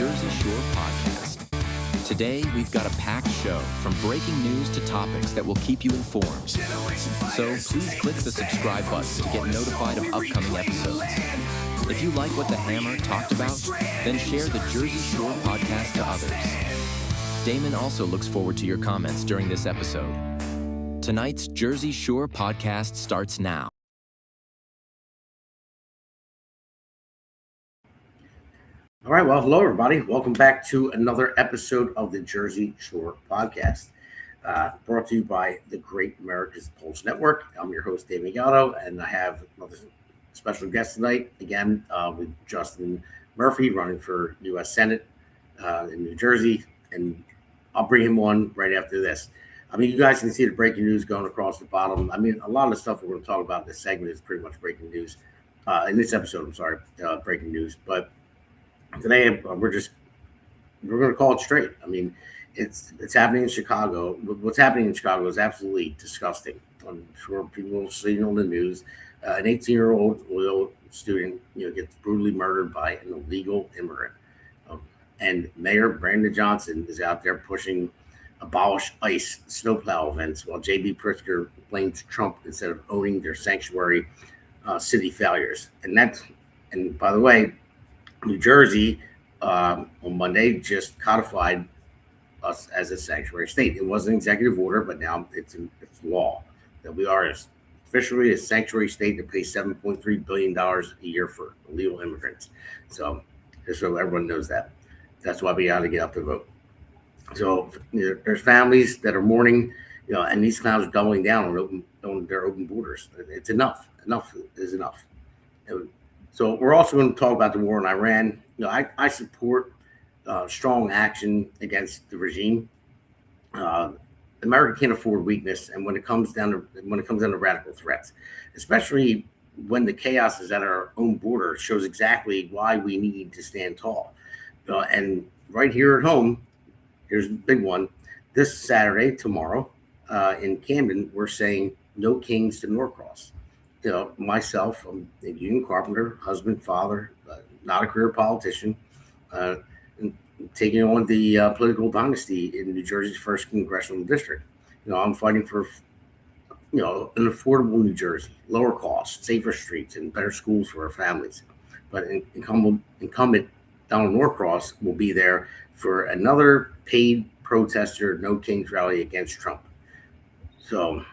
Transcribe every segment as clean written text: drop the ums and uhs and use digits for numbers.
Jersey Shore podcast. Today, we've got a packed show from breaking news to topics that will keep you informed. So please click the subscribe button to get notified of upcoming episodes. If you like what the Hammer talked about, then share the Jersey Shore podcast to others. Damon also looks forward to your comments during this episode. Tonight's Jersey Shore podcast starts now. All right, well, hello, everybody. Welcome back to another episode of the Jersey Shore podcast, brought to you by the great America's Pulse Network. I'm your host, Damon Galdo, and I have another special guest tonight, again, with Justin Murphy, running for U.S. Senate in New Jersey, and I'll bring him on right after this. I mean, you guys can see the breaking news going across the bottom. I mean, a lot of the stuff we're going to talk about in this segment is pretty much breaking news. In this episode, breaking news, but today, we're going to call it straight. I mean, it's happening in Chicago. What's happening in Chicago is absolutely disgusting. I'm sure people have seen on the news. An 18-year-old oil student, gets brutally murdered by an illegal immigrant. And Mayor Brandon Johnson is out there pushing abolish ICE snowplow events, while J.B. Pritzker blames Trump instead of owning their sanctuary city failures. And by the way, New Jersey on Monday just codified us as a sanctuary state. It was an executive order, but now it's law that we are officially a sanctuary state that pays $7.3 billion a year for illegal immigrants. So just so everyone knows that. That's why we ought to get out to vote. So there's families that are mourning, and these clowns are doubling down on their open borders. It's enough. Enough is enough. So we're also going to talk about the war in Iran. I support strong action against the regime. America can't afford weakness, and when it comes down to radical threats, especially when the chaos is at our own border, shows exactly why we need to stand tall. And right here at home, here's the big one. This Saturday, tomorrow, in Camden, we're saying no Kings to Norcross. Myself, I'm a union carpenter, husband, father, not a career politician, and taking on the political dynasty in New Jersey's first congressional district. I'm fighting for, an affordable New Jersey, lower costs, safer streets, and better schools for our families. But incumbent Donald Norcross will be there for another paid protester, no Kings rally against Trump. So,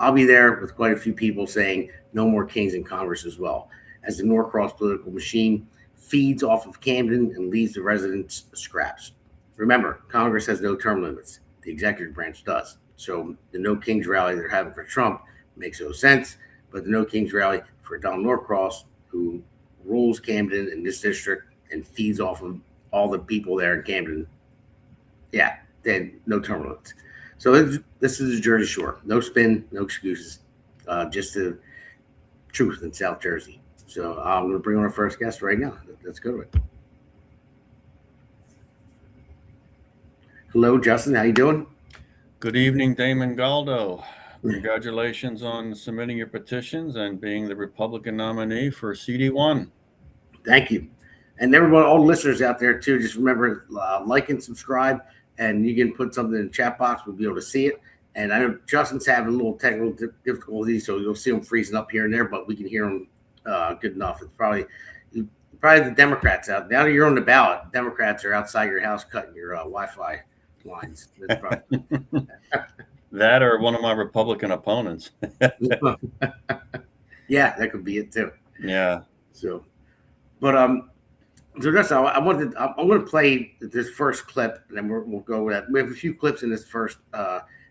I'll be there with quite a few people saying no more Kings in Congress as well, as the Norcross political machine feeds off of Camden and leaves the residents scraps. Remember, Congress has no term limits. The executive branch does. So the No Kings rally they're having for Trump makes no sense, but the No Kings rally for Donald Norcross, who rules Camden in this district and feeds off of all the people there in Camden, they had no term limits. So this is the Jersey Shore. No spin, no excuses, just the truth in South Jersey. So I'm going to bring on our first guest right now. Let's go to it. Hello, Justin. How you doing? Good evening, Damon Galdo. Congratulations on submitting your petitions and being the Republican nominee for CD1. Thank you. And everyone, all the listeners out there, too, just remember, like and subscribe. And you can put something in the chat box. We'll be able to see it. And I know Justin's having a little technical difficulties, so you'll see him freezing up here and there, but we can hear him good enough. It's probably the Democrats out. Now that you're on the ballot, Democrats are outside your house cutting your Wi-Fi lines. That or one of my Republican opponents. Yeah, that could be it too. Yeah. So, but So Justin, I'm going to play this first clip, and then we'll go with that. We have a few clips in this first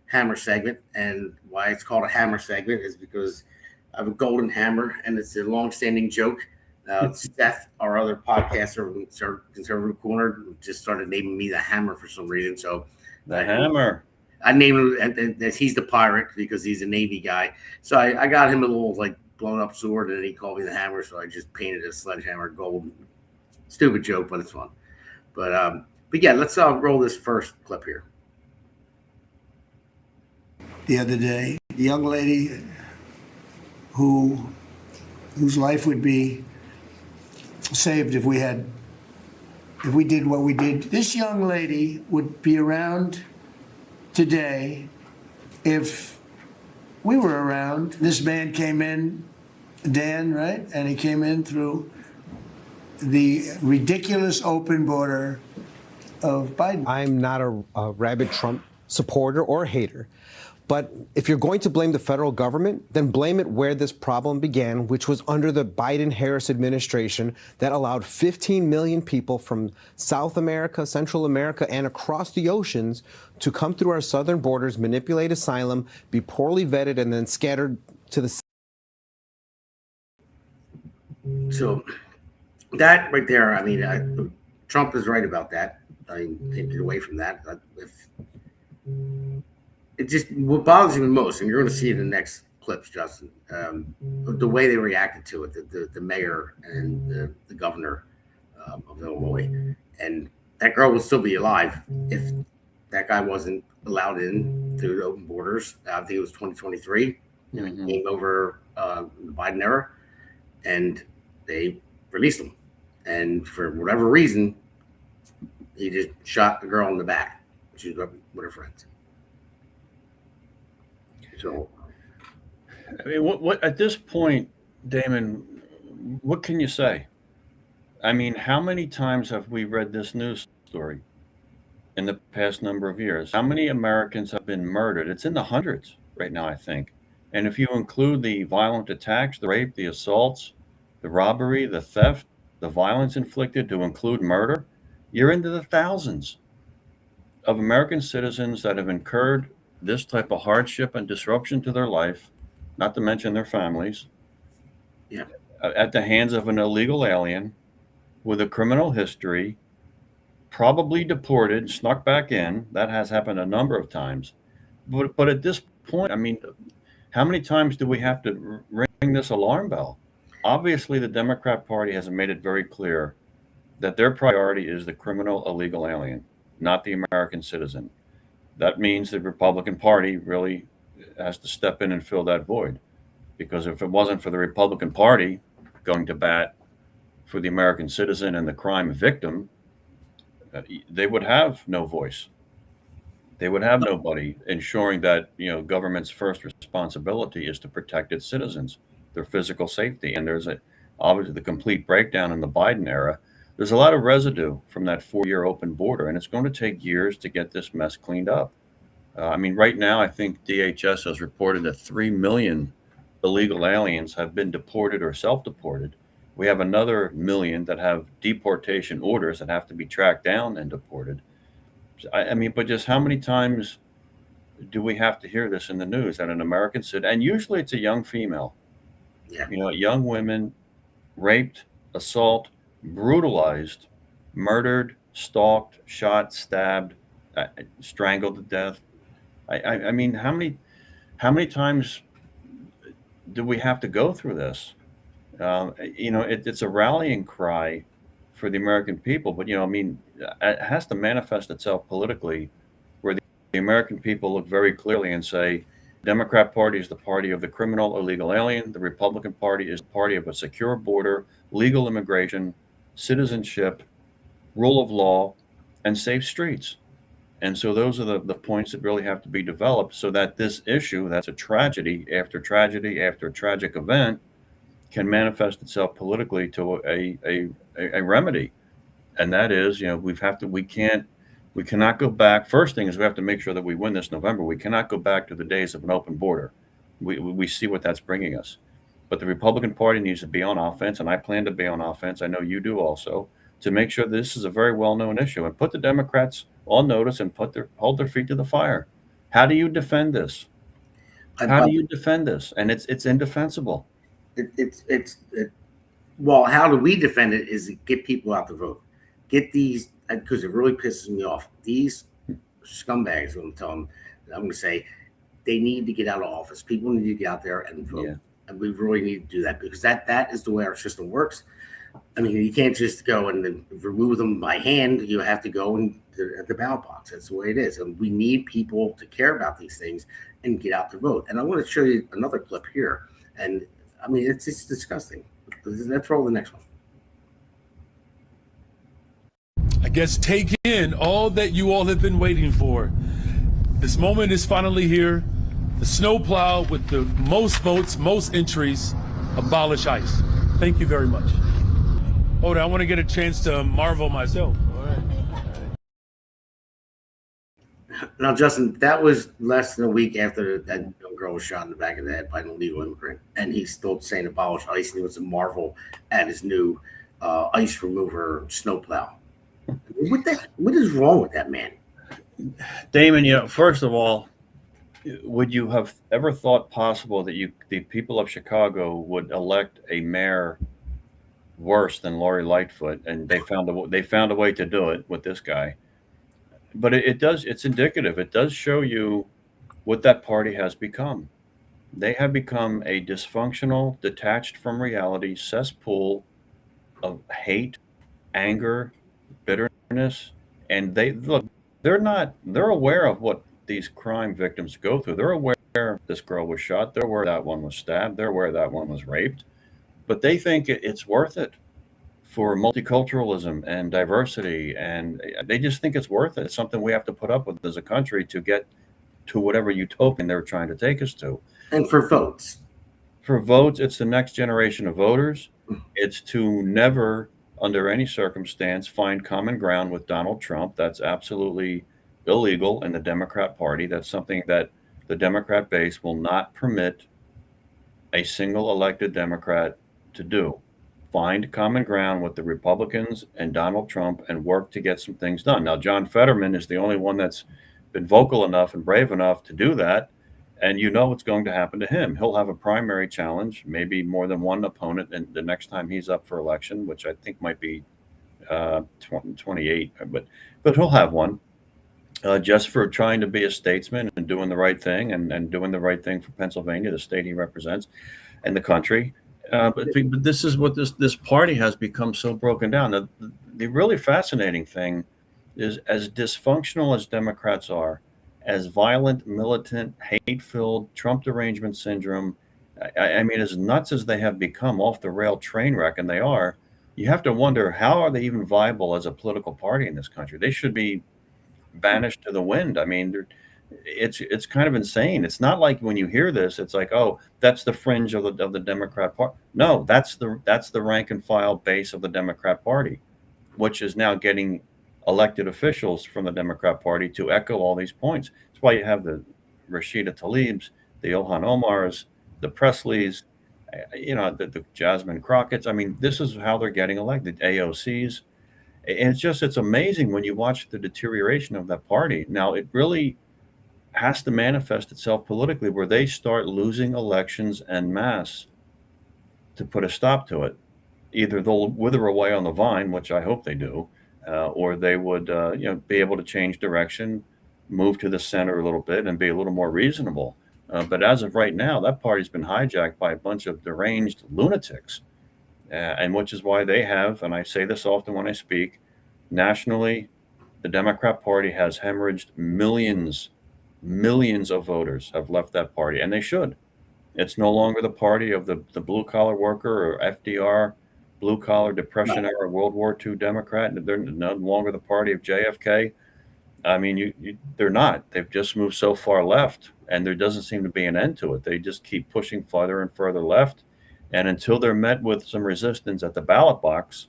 hammer segment, and why it's called a hammer segment is because I have a golden hammer, and it's a long-standing joke. Seth, our other podcaster from Conservative Corner, just started naming me the Hammer for some reason. So the Hammer. I named him, and he's the pirate because he's a Navy guy. So I got him a little blown-up sword, and then he called me the Hammer. So I just painted a sledgehammer gold. Stupid joke, but it's fun. But yeah, let's roll this first clip here. The other day, the young lady whose life would be saved if we had if we did what we did. This young lady would be around today if we were around. This man came in, Dan, right? And he came in through the ridiculous open border of Biden. I'm not a rabid Trump supporter or hater. But if you're going to blame the federal government, then blame it where this problem began, which was under the Biden-Harris administration that allowed 15 million people from South America, Central America, and across the oceans to come through our southern borders, manipulate asylum, be poorly vetted, and then scattered to the... So that right there, I mean, Trump is right about that. I take it away from that. It just, what bothers me most, and you're going to see it in the next clips, Justin, the way they reacted to it, the mayor and the governor of Illinois. And that girl would still be alive if that guy wasn't allowed in through the open borders. I think it was 2023. Mm-hmm. Came over the Biden era, and they released him. And for whatever reason, he just shot the girl in the back. She was with her friends. So, I mean, what at this point, Damon, what can you say? I mean, how many times have we read this news story in the past number of years? How many Americans have been murdered? It's in the hundreds right now, I think. And if you include the violent attacks, the rape, the assaults, the robbery, the theft, the violence inflicted, to include murder, you're into the thousands of American citizens that have incurred this type of hardship and disruption to their life, not to mention their families, at the hands of an illegal alien with a criminal history, probably deported, snuck back in. That has happened a number of times. But at this point, I mean, how many times do we have to ring this alarm bell? Obviously, the Democrat Party has made it very clear that their priority is the criminal illegal alien, not the American citizen. That means the Republican Party really has to step in and fill that void. Because if it wasn't for the Republican Party going to bat for the American citizen and the crime victim, they would have no voice. They would have nobody ensuring that, government's first responsibility is to protect its citizens, their physical safety. And there's obviously the complete breakdown in the Biden era. There's a lot of residue from that 4-year open border, and it's going to take years to get this mess cleaned up. I mean, right now, I think DHS has reported that 3 million illegal aliens have been deported or self-deported. We have another million that have deportation orders that have to be tracked down and deported. I mean, but just how many times do we have to hear this in the news that an American citizen, and usually it's a young female, young women raped, assault, brutalized, murdered, stalked, shot, stabbed, strangled to death. I mean, how many times do we have to go through this? It's a rallying cry for the American people, but I mean, it has to manifest itself politically, where the American people look very clearly and say, the Democrat Party is the party of the criminal illegal alien. The Republican Party is the party of a secure border, legal immigration, citizenship, rule of law, and safe streets. And so those are the points that really have to be developed so that this issue, that's a tragedy after a tragic event, can manifest itself politically to a remedy. And that is, we cannot go back. First thing is we have to make sure that we win this November. We cannot go back to the days of an open border. We see what that's bringing us. But the Republican Party needs to be on offense, and I plan to be on offense. I know you do also, to make sure this is a very well-known issue and put the Democrats on notice and hold their feet to the fire. How do you defend this? How do you defend this? And it's indefensible. Well, how do we defend it is to get people out to vote. Get these, because it really pisses me off. These scumbags, I'm going to say, they need to get out of office. People need to get out there and vote. Yeah. And we really need to do that, because that is the way our system works. I mean, you can't just go and then remove them by hand. You have to go at the ballot box. That's the way it is. And we need people to care about these things and get out to vote. And I want to show you another clip here. And I mean, it's disgusting. Let's roll the next one. guess, take in all that you all have been waiting for. This moment is finally here. The snowplow with the most votes, most entries, abolish ICE. Thank you very much. Hold on, I want to get a chance to marvel myself. All right. Now, Justin, that was less than a week after that young girl was shot in the back of the head by an illegal immigrant, and he's still saying abolish ICE, and he was a marvel at his new ice remover snowplow. What is wrong with that man? Damon, first of all, would you have ever thought possible that the people of Chicago would elect a mayor worse than Lori Lightfoot? And they found a way to do it with this guy. But it's indicative. It does show you what that party has become. They have become a dysfunctional, detached from reality cesspool of hate, anger, bitterness. And they're aware of what these crime victims go through. They're aware this girl was shot. They're aware that one was stabbed. They're aware that one was raped. But they think it's worth it for multiculturalism and diversity. And they just think it's worth it. It's something we have to put up with as a country to get to whatever utopian they're trying to take us to. And for votes. For votes, it's the next generation of voters. It's to never, under any circumstance, find common ground with Donald Trump. That's absolutely illegal in the Democrat Party. That's something that the Democrat base will not permit a single elected Democrat to do. Find common ground with the Republicans and Donald Trump and work to get some things done. Now, John Fetterman is the only one that's been vocal enough and brave enough to do that. And what's going to happen to him. He'll have a primary challenge, maybe more than one opponent, and the next time he's up for election, which I think might be 28, but he'll have one. Just for trying to be a statesman and doing the right thing and doing the right thing for Pennsylvania, the state he represents, and the country. But this is what this party has become so broken down. The really fascinating thing is, as dysfunctional as Democrats are, as violent, militant, hate-filled, Trump derangement syndrome, I mean, as nuts as they have become, off the rail train wreck, and they are, you have to wonder, how are they even viable as a political party in this country? They should be banished to the wind. I mean, it's kind of insane. It's not like when you hear this, it's like, oh, that's the fringe of the Democrat Party. No, that's the rank and file base of the Democrat Party, which is now getting elected officials from the Democrat Party to echo all these points. That's why you have the Rashida Tlaibs, the Ilhan Omars, the Presleys, the Jasmine Crockett's. I mean, this is how they're getting elected, AOCs. And it's amazing when you watch the deterioration of that party. Now, it really has to manifest itself politically, where they start losing elections en masse to put a stop to it. Either they'll wither away on the vine, which I hope they do, or they would be able to change direction, move to the center a little bit, and be a little more reasonable. But as of right now, that party's been hijacked by a bunch of deranged lunatics. And which is why they have, and I say this often when I speak, nationally, the Democrat Party has hemorrhaged millions of voters have left that party, and they should. It's no longer the party of the blue-collar worker or FDR, blue-collar Depression-era World War II Democrat. They're no longer the party of JFK. I mean, they're not. They've just moved so far left, and there doesn't seem to be an end to it. They just keep pushing further and further left. And until they're met with some resistance at the ballot box,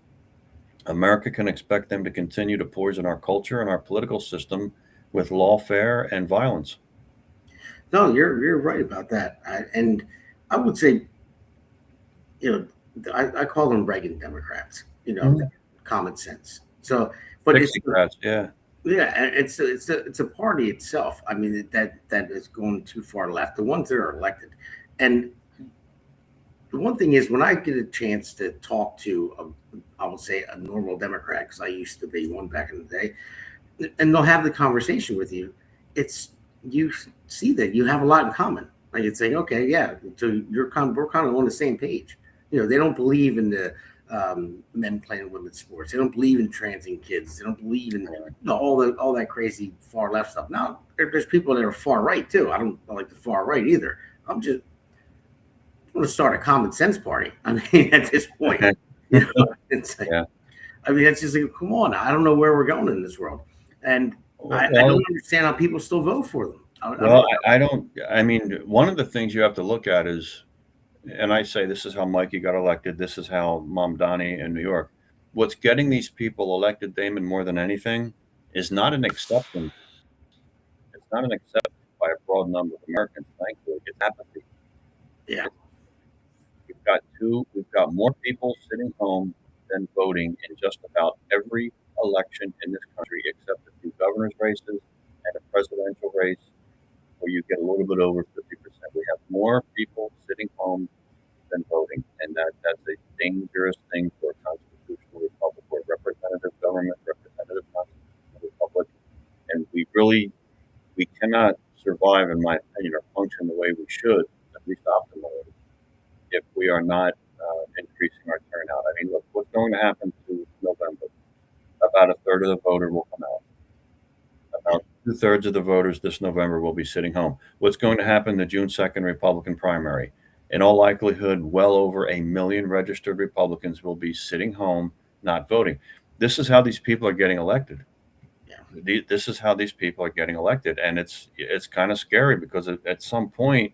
America can expect them to continue to poison our culture and our political system with lawfare and violence. No, you're right about that. And I would say, I call them Reagan Democrats, common sense. So, but Democrats, yeah. Yeah, it's a party itself. I mean, that is going too far left. The ones that are elected, and the one thing is, when I get a chance to talk to, I would say, a normal Democrat, because I used to be one back in the day, and they'll have the conversation with you, you see that you have a lot in common. Like, it's like, okay, yeah, so we're kind of on the same page. They don't believe in the men playing women's sports. They don't believe in transing kids. They don't believe in all that crazy far left stuff. Now, there's people that are far right too. I don't like the far right either. I want to start a common sense party. I mean, at this point, it's like, yeah. I mean, it's just like, come on, I don't know where we're going in this world, and I don't understand how people still vote for them. I don't. I mean, one of the things you have to look at is, and I say this is how Mikey got elected. This is how Mamdani in New York. What's getting these people elected, Damon, more than anything, is not an acceptance. It's not an acceptance by a broad number of Americans. Thankfully, it's apathy. Yeah. We've got more people sitting home than voting in just about every election in this country, except a few governor's races and a presidential race where you get a little bit over 50%. We have more people sitting home than voting, and that's a dangerous thing for a constitutional republic, or representative government, representative constitutional republic, and we cannot survive, in my opinion, or function the way we should, at least optimally, if we are not increasing our turnout. I mean, look, what's going to happen to November? About a third of the voter will come out. About 2/3 of the voters this November will be sitting home. What's going to happen the June 2nd Republican primary? In all likelihood, well over 1 million registered Republicans will be sitting home, not voting. This is how these people are getting elected. Yeah. This is how these people are getting elected, and it's kind of scary because at some point,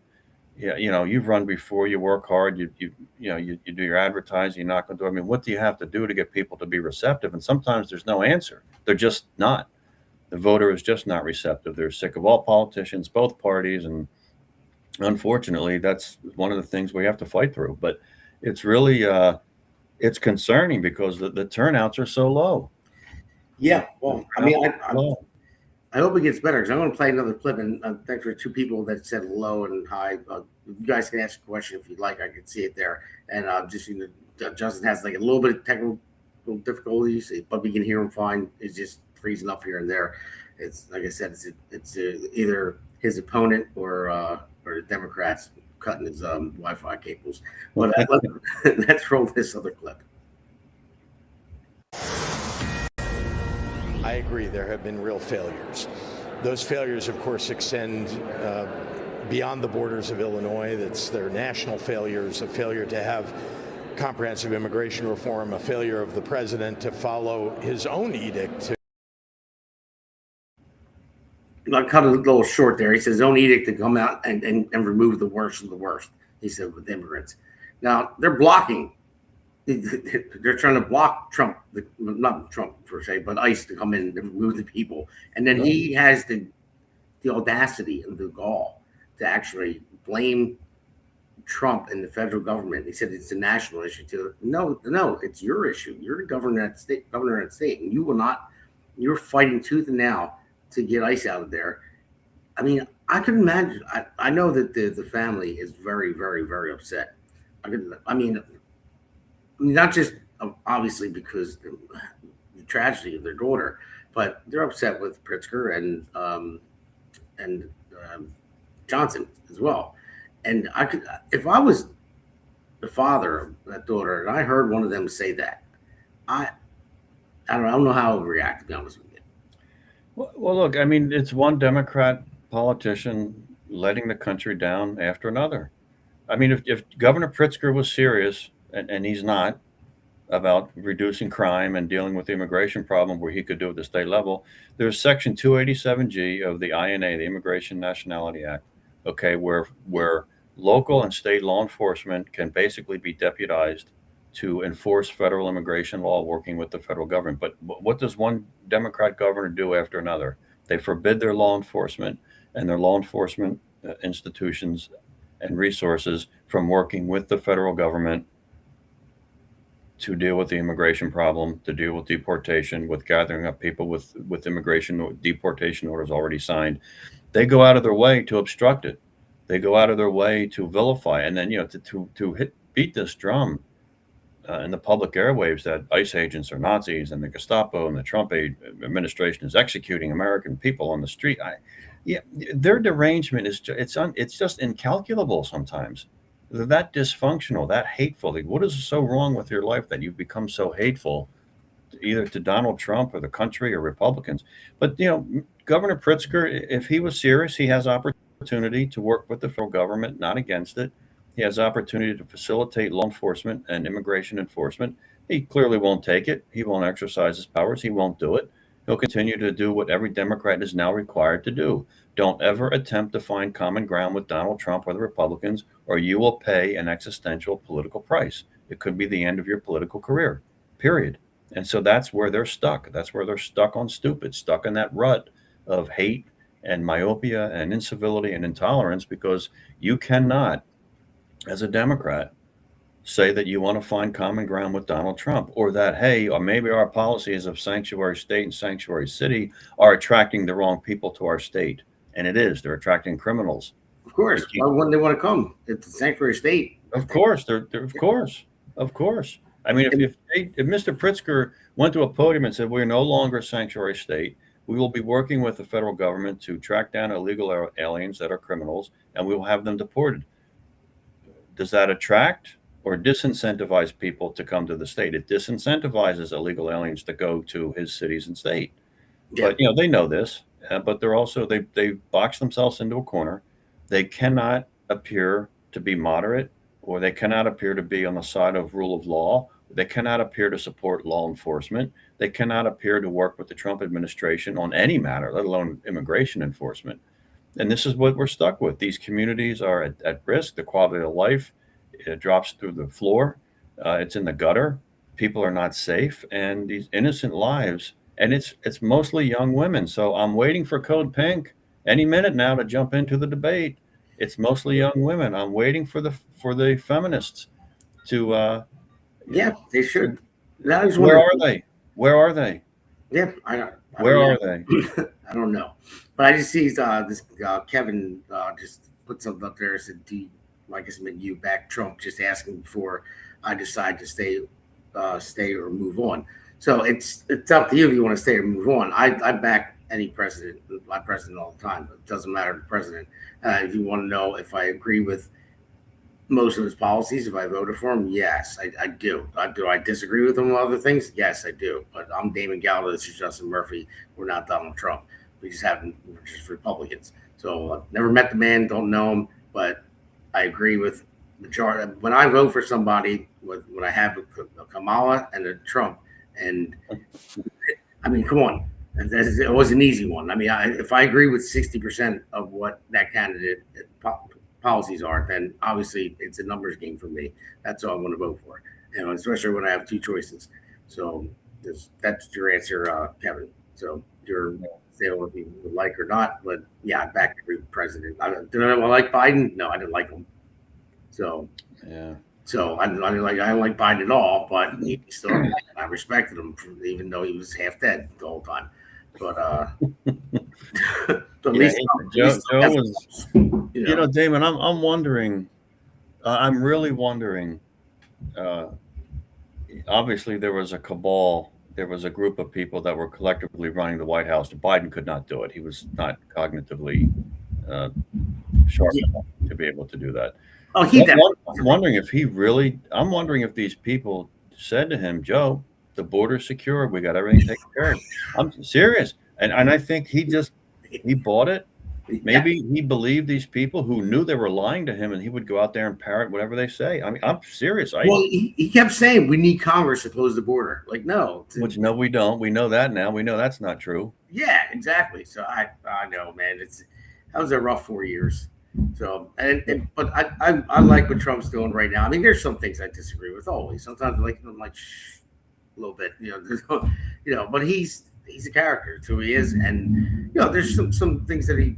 yeah, you've run before, you work hard, you do your advertising, you knock on the door. I mean, what do you have to do to get people to be receptive? And sometimes there's no answer. They're just not. The voter is just not receptive. They're sick of all politicians, both parties, and unfortunately, that's one of the things we have to fight through. But it's really it's concerning because the turnouts are so low. Yeah, well, I mean, I hope it gets better because I'm going to play another clip. And thanks for two people that said hello and hi. You guys can ask a question if you'd like. I can see it there. And Justin has like a little bit of technical difficulties, but we can hear him fine. It's just freezing up here and there. It's like I said, it's either his opponent or the Democrats cutting his Wi-Fi cables. But let's roll this other clip. I agree, there have been real failures. Those failures, of course, extend beyond the borders of Illinois. That's their national failures, a failure to have comprehensive immigration reform, a failure of the president to follow his own edict. I cut a little short there. He says his own edict to come out and remove the worst of the worst, he said, with immigrants. Now, they're blocking. They're trying to block Trump, not Trump per se, but ICE to come in and remove the people. And then he has the audacity and the gall to actually blame Trump and the federal government. He said it's a national issue too. No, it's your issue. You're the governor of that state, and you will not. You're fighting tooth and nail to get ICE out of there. I mean, I could imagine. I know that the family is very, very, very upset. I mean, not just obviously because the tragedy of their daughter, but they're upset with Pritzker and Johnson as well. And I could, if I was the father of that daughter and I heard one of them say that, I don't know how I would react, to be honest with you. Well, look, I mean, it's one Democrat politician letting the country down after another. I mean, if Governor Pritzker was serious, and he's not, about reducing crime and dealing with the immigration problem where he could do it at the state level, there's Section 287G of the INA, the Immigration Nationality Act, okay, where local and state law enforcement can basically be deputized to enforce federal immigration law working with the federal government. But what does one Democrat governor do after another? They forbid their law enforcement and their law enforcement institutions and resources from working with the federal government to deal with the immigration problem, to deal with deportation, with gathering up people with immigration deportation orders already signed. They go out of their way to obstruct it. They go out of their way to vilify, and then to beat this drum in the public airwaves that ICE agents are Nazis and the Gestapo and the Trump administration is executing American people on the street. Their derangement is it's just incalculable sometimes. They're that dysfunctional, that hateful. Like, what is so wrong with your life that you've become so hateful, either to Donald Trump or the country or Republicans? But Governor Pritzker, if he was serious, he has opportunity to work with the federal government, not against it. He has opportunity to facilitate law enforcement and immigration enforcement. He clearly won't take it. He won't exercise his powers. He won't do it. He'll continue to do what every Democrat is now required to do. Don't ever attempt to find common ground with Donald Trump or the Republicans, or you will pay an existential political price. It could be the end of your political career, period. And so that's where they're stuck. That's where they're stuck on stupid, stuck in that rut of hate and myopia and incivility and intolerance, because you cannot, as a Democrat, say that you want to find common ground with Donald Trump, or that, hey, or maybe our policies of sanctuary state and sanctuary city are attracting the wrong people to our state. And it is. They're attracting criminals. Of course. Why wouldn't they want to come? It's a sanctuary state. Of course. They're of course. I mean, if Mr. Pritzker went to a podium and said, we're no longer a sanctuary state, we will be working with the federal government to track down illegal aliens that are criminals, and we will have them deported. Does that attract or disincentivize people to come to the state? It disincentivizes illegal aliens to go to his cities and state. Yeah. But they know this, but they're also they box themselves into a corner. They cannot appear to be moderate, or they cannot appear to be on the side of rule of law. They cannot appear to support law enforcement. They cannot appear to work with the Trump administration on any matter, let alone immigration enforcement. And this is what we're stuck with. These communities are at risk. The quality of life, it drops through the floor. It's in the gutter. People are not safe, and these innocent lives. And it's mostly young women. So I'm waiting for Code Pink any minute now to jump into the debate. It's mostly young women. I'm waiting for the feminists to. Yeah, they should. Where are they? Where are they? Yeah, Where are they? I don't know, but I just see this Kevin just put something up there. Said, I guess meant you back Trump, just asking before I decide to stay or move on. So it's up to you if you want to stay or move on. I back any president, my president all the time. It doesn't matter the president. If you want to know if I agree with most of his policies, if I voted for him, yes, I do. Do I disagree with him on other things? Yes, I do. But I'm Damon Galdo. This is Justin Murphy. We're not Donald Trump. We're just Republicans. So I've never met the man, don't know him, but I agree with majority. When I vote for somebody, when I have a Kamala and a Trump, and I mean, come on, it was an easy one. I mean, if I agree with 60% of what that candidate policies are, then obviously it's a numbers game for me. That's all I'm going to vote for, and especially when I have two choices. So that's your answer, Kevin. So you're saying if you would like or not, but yeah, I back every president. Did I like Biden? No, I didn't like him. So yeah. So I don't like Biden at all, but he still I respected him even though he was half dead the whole time. But at least Joe was, Damon, I'm wondering, I'm really wondering. Obviously, there was a cabal. There was a group of people that were collectively running the White House. Biden could not do it. He was not cognitively sharp enough to be able to do that. Oh, I'm wondering if he really. I'm wondering if these people said to him, Joe, the border's secure. We got everything taken care of. I'm serious, and I think he bought it. Maybe he believed these people who knew they were lying to him, and he would go out there and parrot whatever they say. I mean, I'm serious. He kept saying we need Congress to close the border. Like, no. Which no, we don't. We know that now. We know that's not true. Yeah, exactly. So I know, man. That was a rough 4 years. So but I like what Trump's doing right now. I mean, there's some things I disagree with always. Sometimes I'm like shh, a little bit, but he's a character, so he is, and there's some things that he.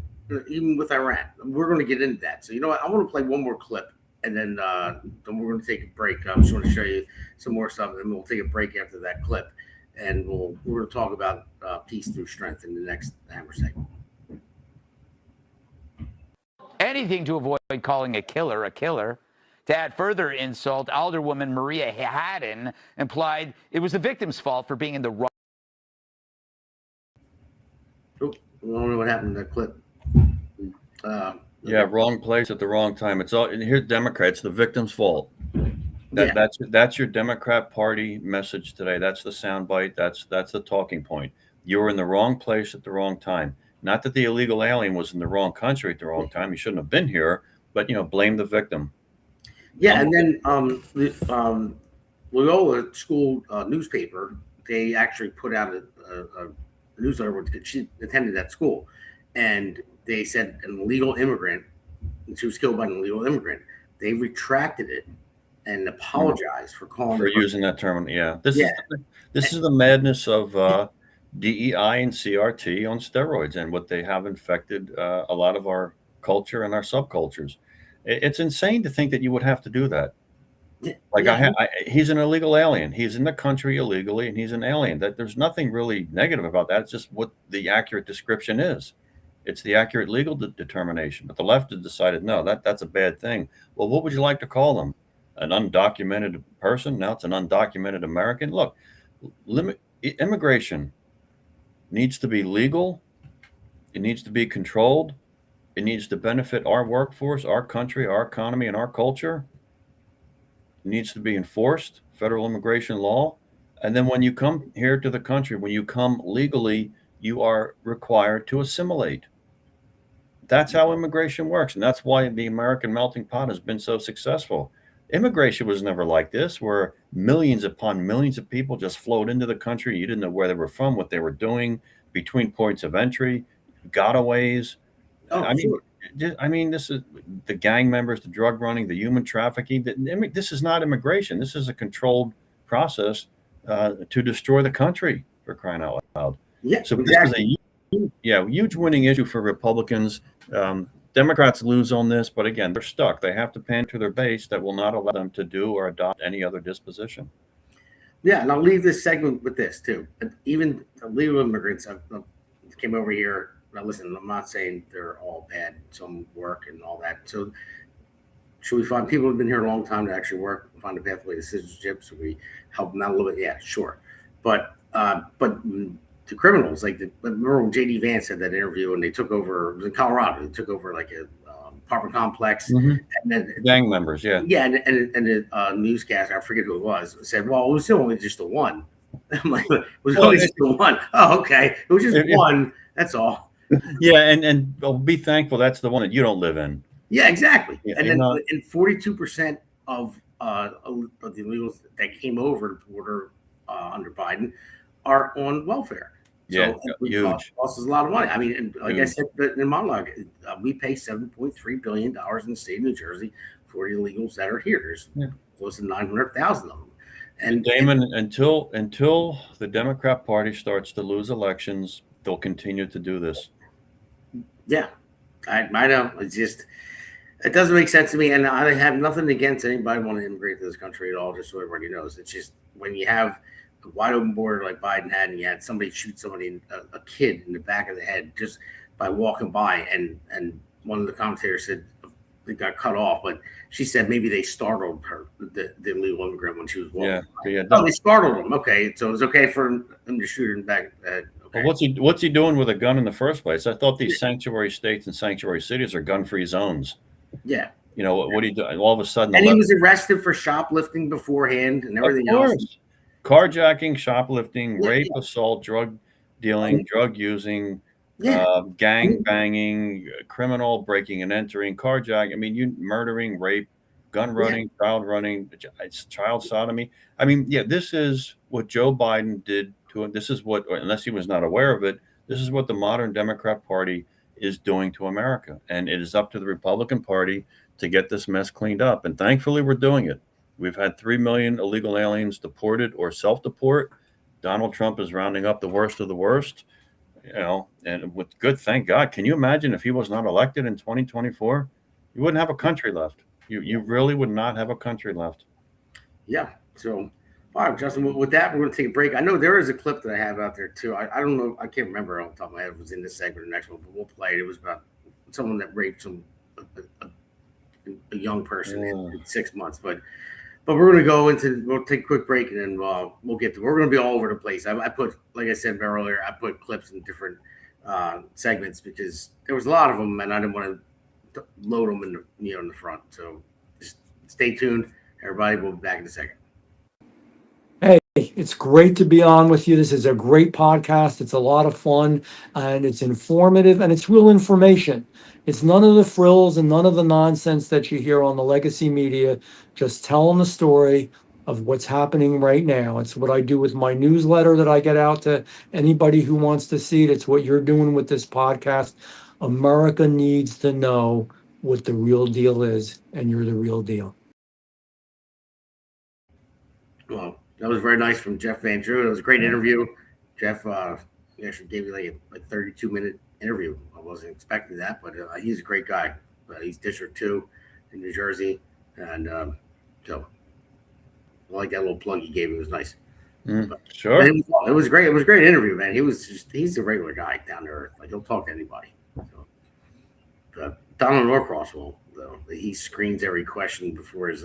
Even with Iran, we're going to get into that. So, what? I want to play one more clip, and then we're going to take a break. I just want to show you some more stuff, and we'll take a break after that clip, and we're going to talk about peace through strength in the next Hammer segment. Anything to avoid calling a killer a killer. To add further insult, Alderwoman Maria Hadden implied it was the victim's fault for being in the wrong. Oh, I don't know what happened to that clip. Wrong place at the wrong time. It's all here. Democrats, the victim's fault. That's your Democrat Party message today. That's the soundbite. That's the talking point. You were in the wrong place at the wrong time. Not that the illegal alien was in the wrong country at the wrong time. He shouldn't have been here. But blame the victim. Yeah, and then Loyola school newspaper, they actually put out a newsletter where she attended that school, and they said an illegal immigrant, she was killed by an illegal immigrant. They retracted it and apologized for calling for using that term. Yeah, this is the madness of DEI and CRT on steroids, and what they have infected a lot of our culture and our subcultures. It's insane to think that you would have to do that. Like he's an illegal alien. He's in the country illegally, and he's an alien. That there's nothing really negative about that. It's just what the accurate description is. It's the accurate legal determination. But the left has decided no, that's a bad thing. Well, what would you like to call them? An undocumented person? Now it's an undocumented American. Look, immigration needs to be legal. It needs to be controlled. It needs to benefit our workforce, our country, our economy, and our culture. It needs to be enforced, federal immigration law. And then when you come here to the country, when you come legally, you are required to assimilate. That's how immigration works. And that's why the American melting pot has been so successful. Immigration was never like this, where millions upon millions of people just flowed into the country. You didn't know where they were from, what they were doing, between points of entry, gotaways. I mean, this is the gang members, the drug running, the human trafficking. This is not immigration. This is a controlled process to destroy the country, for crying out loud. Yeah, so exactly. This is a huge winning issue for Republicans. Democrats lose on this, but again, they're stuck. They have to pander to their base that will not allow them to do or adopt any other disposition. Yeah, and I'll leave this segment with this too. Even illegal immigrants came over here. Now, listen, I'm not saying they're all bad. Some work and all that. So, should we find people who've been here a long time to actually work, find a pathway to citizenship? Should we help them out a little bit? Yeah, sure. But the criminals, remember when J.D. Vance had that interview and they took over, it was in Colorado, they took over like a apartment complex. Mm-hmm. And then gang members, yeah. Yeah, and the newscaster, I forget who it was, said, well, it was still only just the one. I'm like, it was only just the one. Oh, okay. It was just one. That's all. Yeah, and be thankful that's the one that you don't live in. Yeah, exactly. Yeah, and then 42% of the illegals that came over the border under Biden are on welfare. Yeah, so huge. Costs us a lot of money. I mean, and like I said in the monologue, we pay $7.3 billion in the state of New Jersey for the illegals that are here. There's close to 900,000 of them. And Damon, until the Democrat Party starts to lose elections, they'll continue to do this. Yeah, I know. It's just, it doesn't make sense to me. And I have nothing against anybody wanting to immigrate to this country at all, just so everybody knows. It's just when you have a wide open border like Biden had, and you had somebody shoot somebody, a kid in the back of the head just by walking by. And one of the commentators said they got cut off, but she said maybe they startled her, the illegal immigrant, when she was walking by. Yeah. Oh, they startled him. Okay, so it was okay for them to shoot her in the back of the head. Okay. Well, what's he doing with a gun in the first place? I thought these sanctuary states and sanctuary cities are gun-free zones. Yeah. You know, what do you do? All of a sudden... And he was arrested for shoplifting beforehand and everything else. Carjacking, shoplifting, rape, assault, drug dealing, drug using, gang banging, criminal breaking and entering, carjacking. I mean, murdering, rape, gun running, child running, it's child sodomy. I mean, this is what Joe Biden did to him. This is what, unless he was not aware of it, this is what the modern Democrat Party is doing to America. And it is up to the Republican Party to get this mess cleaned up. And thankfully, we're doing it. We've had 3 million illegal aliens deported or self-deport. Donald Trump is rounding up the worst of the worst, and with good, thank God. Can you imagine if he was not elected in 2024? You wouldn't have a country left. You really would not have a country left. Yeah. So, all right, Justin, with that, we're going to take a break. I know there is a clip that I have out there, too. I don't know. I can't remember off the top of my head if it was in this segment or the next one, but we'll play it. It was about someone that raped a young person in 6 months. But we're going to we'll take a quick break, and then we'll get to, we're going to be all over the place. I put, like I said earlier, I put clips in different segments because there was a lot of them, and I didn't want to load them in the front. So just stay tuned, everybody. We'll be back in a second. Hey, it's great to be on with you. This is a great podcast. It's a lot of fun, and it's informative, and it's real information. It's none of the frills and none of the nonsense that you hear on the legacy media. Just telling the story of what's happening right now. It's what I do with my newsletter that I get out to anybody who wants to see it. It's what you're doing with this podcast. America needs to know what the real deal is, and you're the real deal. Well, that was very nice from Jeff Van Drew. It was a great interview. Jeff he actually gave me like a 32-minute interview. I wasn't expecting that, but he's a great guy. He's District 2 in New Jersey. And so I like that little plug he gave me. It was nice. Sure. It was great. It was a great interview, man. He's a regular guy down to earth. Like, he'll talk to anybody. So, Donald Norcross he screens every question before his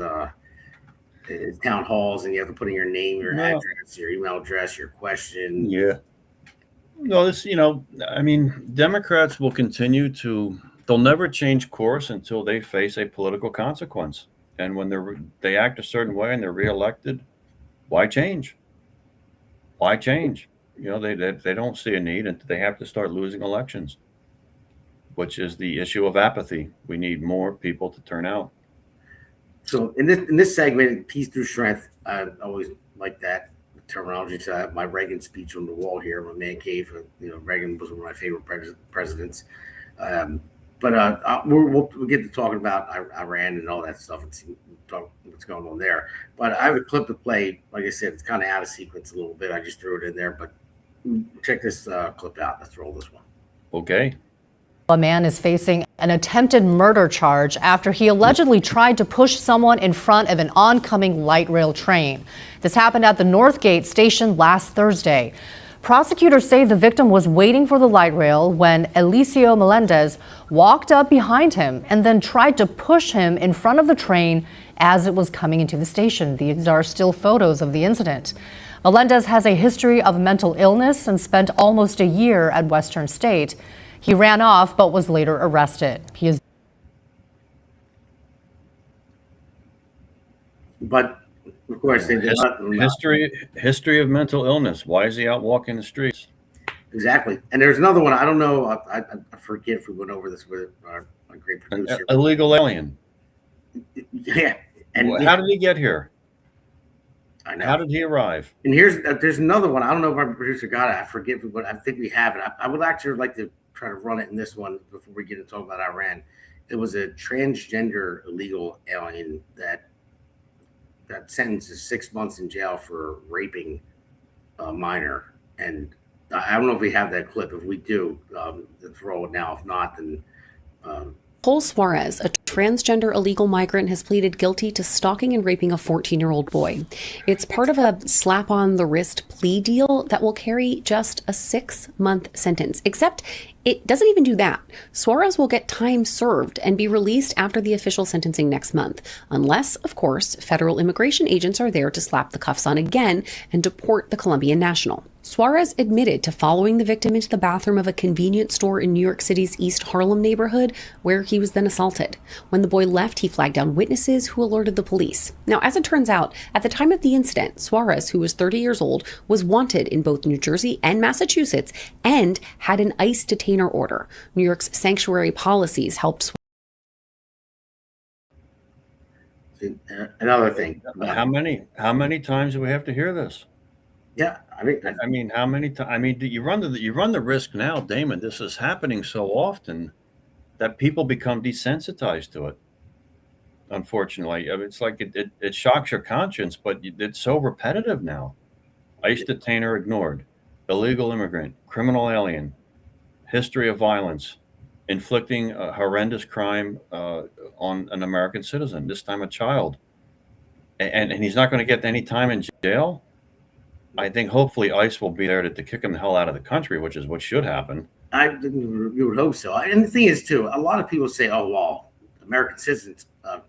town halls, and you have to put in your name, your address, your email address, your question. Yeah. No, Democrats will continue they'll never change course until they face a political consequence. And when they act a certain way and they're reelected, why change? Why change? They don't see a need, and they have to start losing elections, which is the issue of apathy. We need more people to turn out. So in this segment, peace through strength, I always like that terminology. So I have my Reagan speech on the wall here, my man cave. Reagan was one of my favorite presidents. But we'll get to talking about Iran and all that stuff and see what's going on there. But I have a clip to play. Like I said, it's kind of out of sequence a little bit. I just threw it in there. But check this clip out. Let's roll this one. Okay. A man is facing an attempted murder charge after he allegedly tried to push someone in front of an oncoming light rail train. This happened at the Northgate station last Thursday. Prosecutors say the victim was waiting for the light rail when Eliseo Melendez walked up behind him and then tried to push him in front of the train as it was coming into the station. These are still photos of the incident. Melendez has a history of mental illness and spent almost a year at Western State. He ran off but was later arrested. But of course, they did history of mental illness. Why is he out walking the streets? Exactly. And there's another one. I don't know. I forget if we went over this with our great producer. Illegal alien. Yeah. And how did he get here? I know. How did he arrive? And there's another one. I don't know if our producer got it. I forget, but I think we have it. I would actually like to try to run it in this one before we get to talk about Iran. It was a transgender illegal alien that sentence is 6 months in jail for raping a minor. And I don't know if we have that clip. If we do, throw it now. If not, then Cole Suarez, a transgender illegal migrant, has pleaded guilty to stalking and raping a 14-year-old boy. It's part of a slap-on-the-wrist plea deal that will carry just a 6-month sentence, except it doesn't even do that. Suarez will get time served and be released after the official sentencing next month, unless, of course, federal immigration agents are there to slap the cuffs on again and deport the Colombian national. Suarez admitted to following the victim into the bathroom of a convenience store in New York City's East Harlem neighborhood, where he was then assaulted. When the boy left, he flagged down witnesses who alerted the police. Now, as it turns out, at the time of the incident, Suarez, who was 30 years old, was wanted in both New Jersey and Massachusetts and had an ICE detainer order. New York's sanctuary policies helped. Another thing. How many times do we have to hear this? Yeah, I mean, how many times? I mean, you run the risk now, Damon. This is happening so often that people become desensitized to it. Unfortunately, I mean, it's like it shocks your conscience, but it's so repetitive now. ICE detainer ignored, illegal immigrant, criminal alien, history of violence, inflicting a horrendous crime on an American citizen, this time a child, and he's not going to get any time in jail. I think hopefully ICE will be there to kick him the hell out of the country, which is what should happen. You would hope so. And the thing is, too, a lot of people say, oh, well, American citizens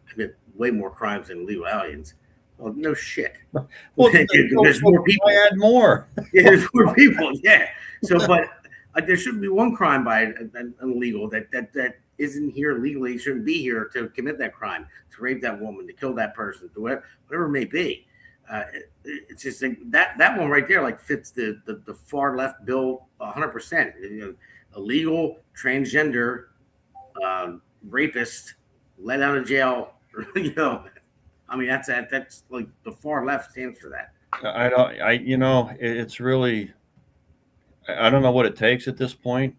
commit way more crimes than illegal aliens. Well, no shit. Well, there's more people. I add more. Yeah, there's more people, yeah. So, but there shouldn't be one crime by an illegal that isn't here legally, shouldn't be here to commit that crime, to rape that woman, to kill that person, to whatever it may be. It's just like that one right there, like fits the far left bill 100%. Illegal transgender rapist let out of jail, I mean, that's like the far left stands for that. I don't. It's really. I don't know what it takes at this point.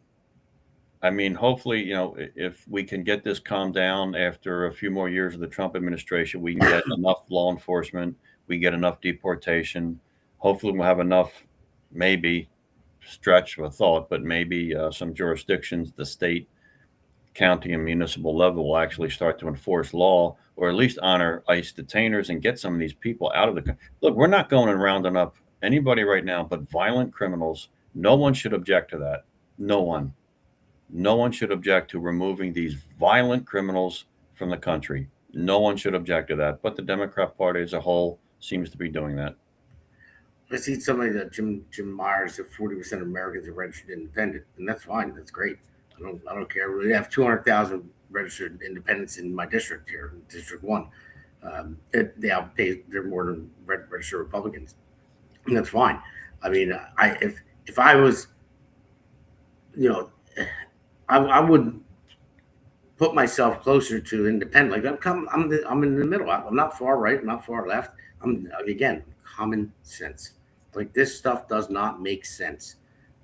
I mean, hopefully, if we can get this calmed down after a few more years of the Trump administration, we can get enough law enforcement, we get enough deportation. Hopefully, we'll have enough, maybe stretch of a thought, but maybe some jurisdictions, the state, county, and municipal level will actually start to enforce law, or at least honor ICE detainers and get some of these people out of the country. Look, we're not going and rounding up anybody right now, but violent criminals. No one should object to that. No one. No one should object to removing these violent criminals from the country. No one should object to that. But the Democrat Party as a whole seems to be doing that. I see somebody that Jim Myers said 40% of Americans are registered independent, and that's fine. That's great. I don't care. We have 200,000 registered independents in my district here, District 1. They're more than registered Republicans, and that's fine. I mean, if I was, I would put myself closer to independent. Like I'm in the middle. I'm not far right. I'm not far left. I'm again common sense. Like this stuff does not make sense.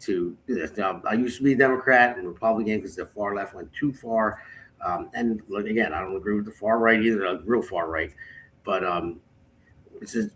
I used to be a Democrat and Republican because the far left went too far. And like again, I don't agree with the far right either. Like real far right, but it says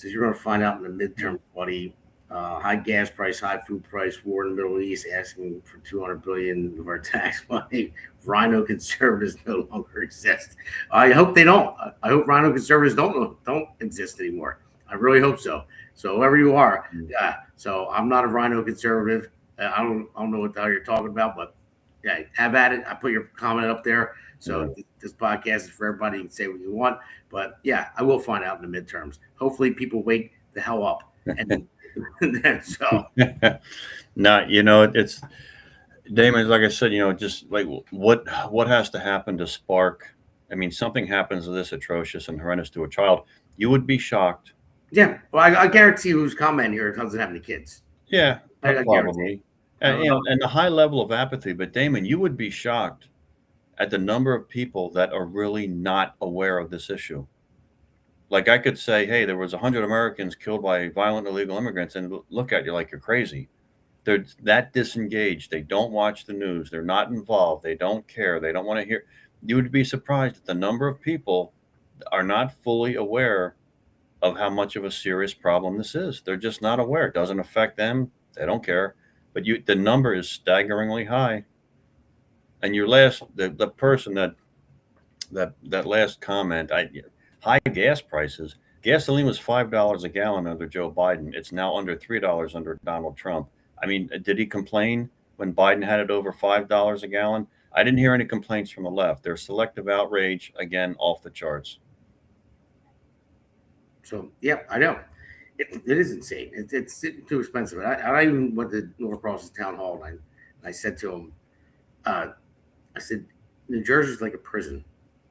you're going to find out in the midterm, buddy. High gas price, high food price, war in the Middle East, asking for $200 billion of our tax money. Rhino conservatives no longer exist. I hope they don't. I hope Rhino conservatives don't exist anymore. I really hope so. So whoever you are, yeah. So I'm not a Rhino conservative. I don't know what the hell you're talking about, but yeah, have at it. I put your comment up there. So this podcast is for everybody. You can say what you want, but yeah, I will find out in the midterms. Hopefully, people wake the hell up. And so no, it's Damon, like I said, just like what has to happen to spark. I mean, something happens this atrocious and horrendous to a child, you would be shocked. Yeah, well, I guarantee who's commenting here doesn't have any kids. Yeah, probably. And the high level of apathy. But Damon, you would be shocked at the number of people that are really not aware of this issue. Like I could say, hey, there was 100 Americans killed by violent illegal immigrants, and look at you like you're crazy. They're that disengaged. They don't watch the news. They're not involved. They don't care. They don't want to hear. You would be surprised at the number of people are not fully aware of how much of a serious problem this is. They're just not aware. It doesn't affect them. They don't care. But the number is staggeringly high. And the person that last comment, high gas prices. Gasoline was $5 a gallon under Joe Biden. It's now under $3 under Donald Trump. I mean, did he complain when Biden had it over $5 a gallon? I didn't hear any complaints from the left. There's selective outrage, again, off the charts. So, yeah, I know. It is insane. It's too expensive. I even went to Norcross's town hall, and I said to him, I said, New Jersey's like a prison.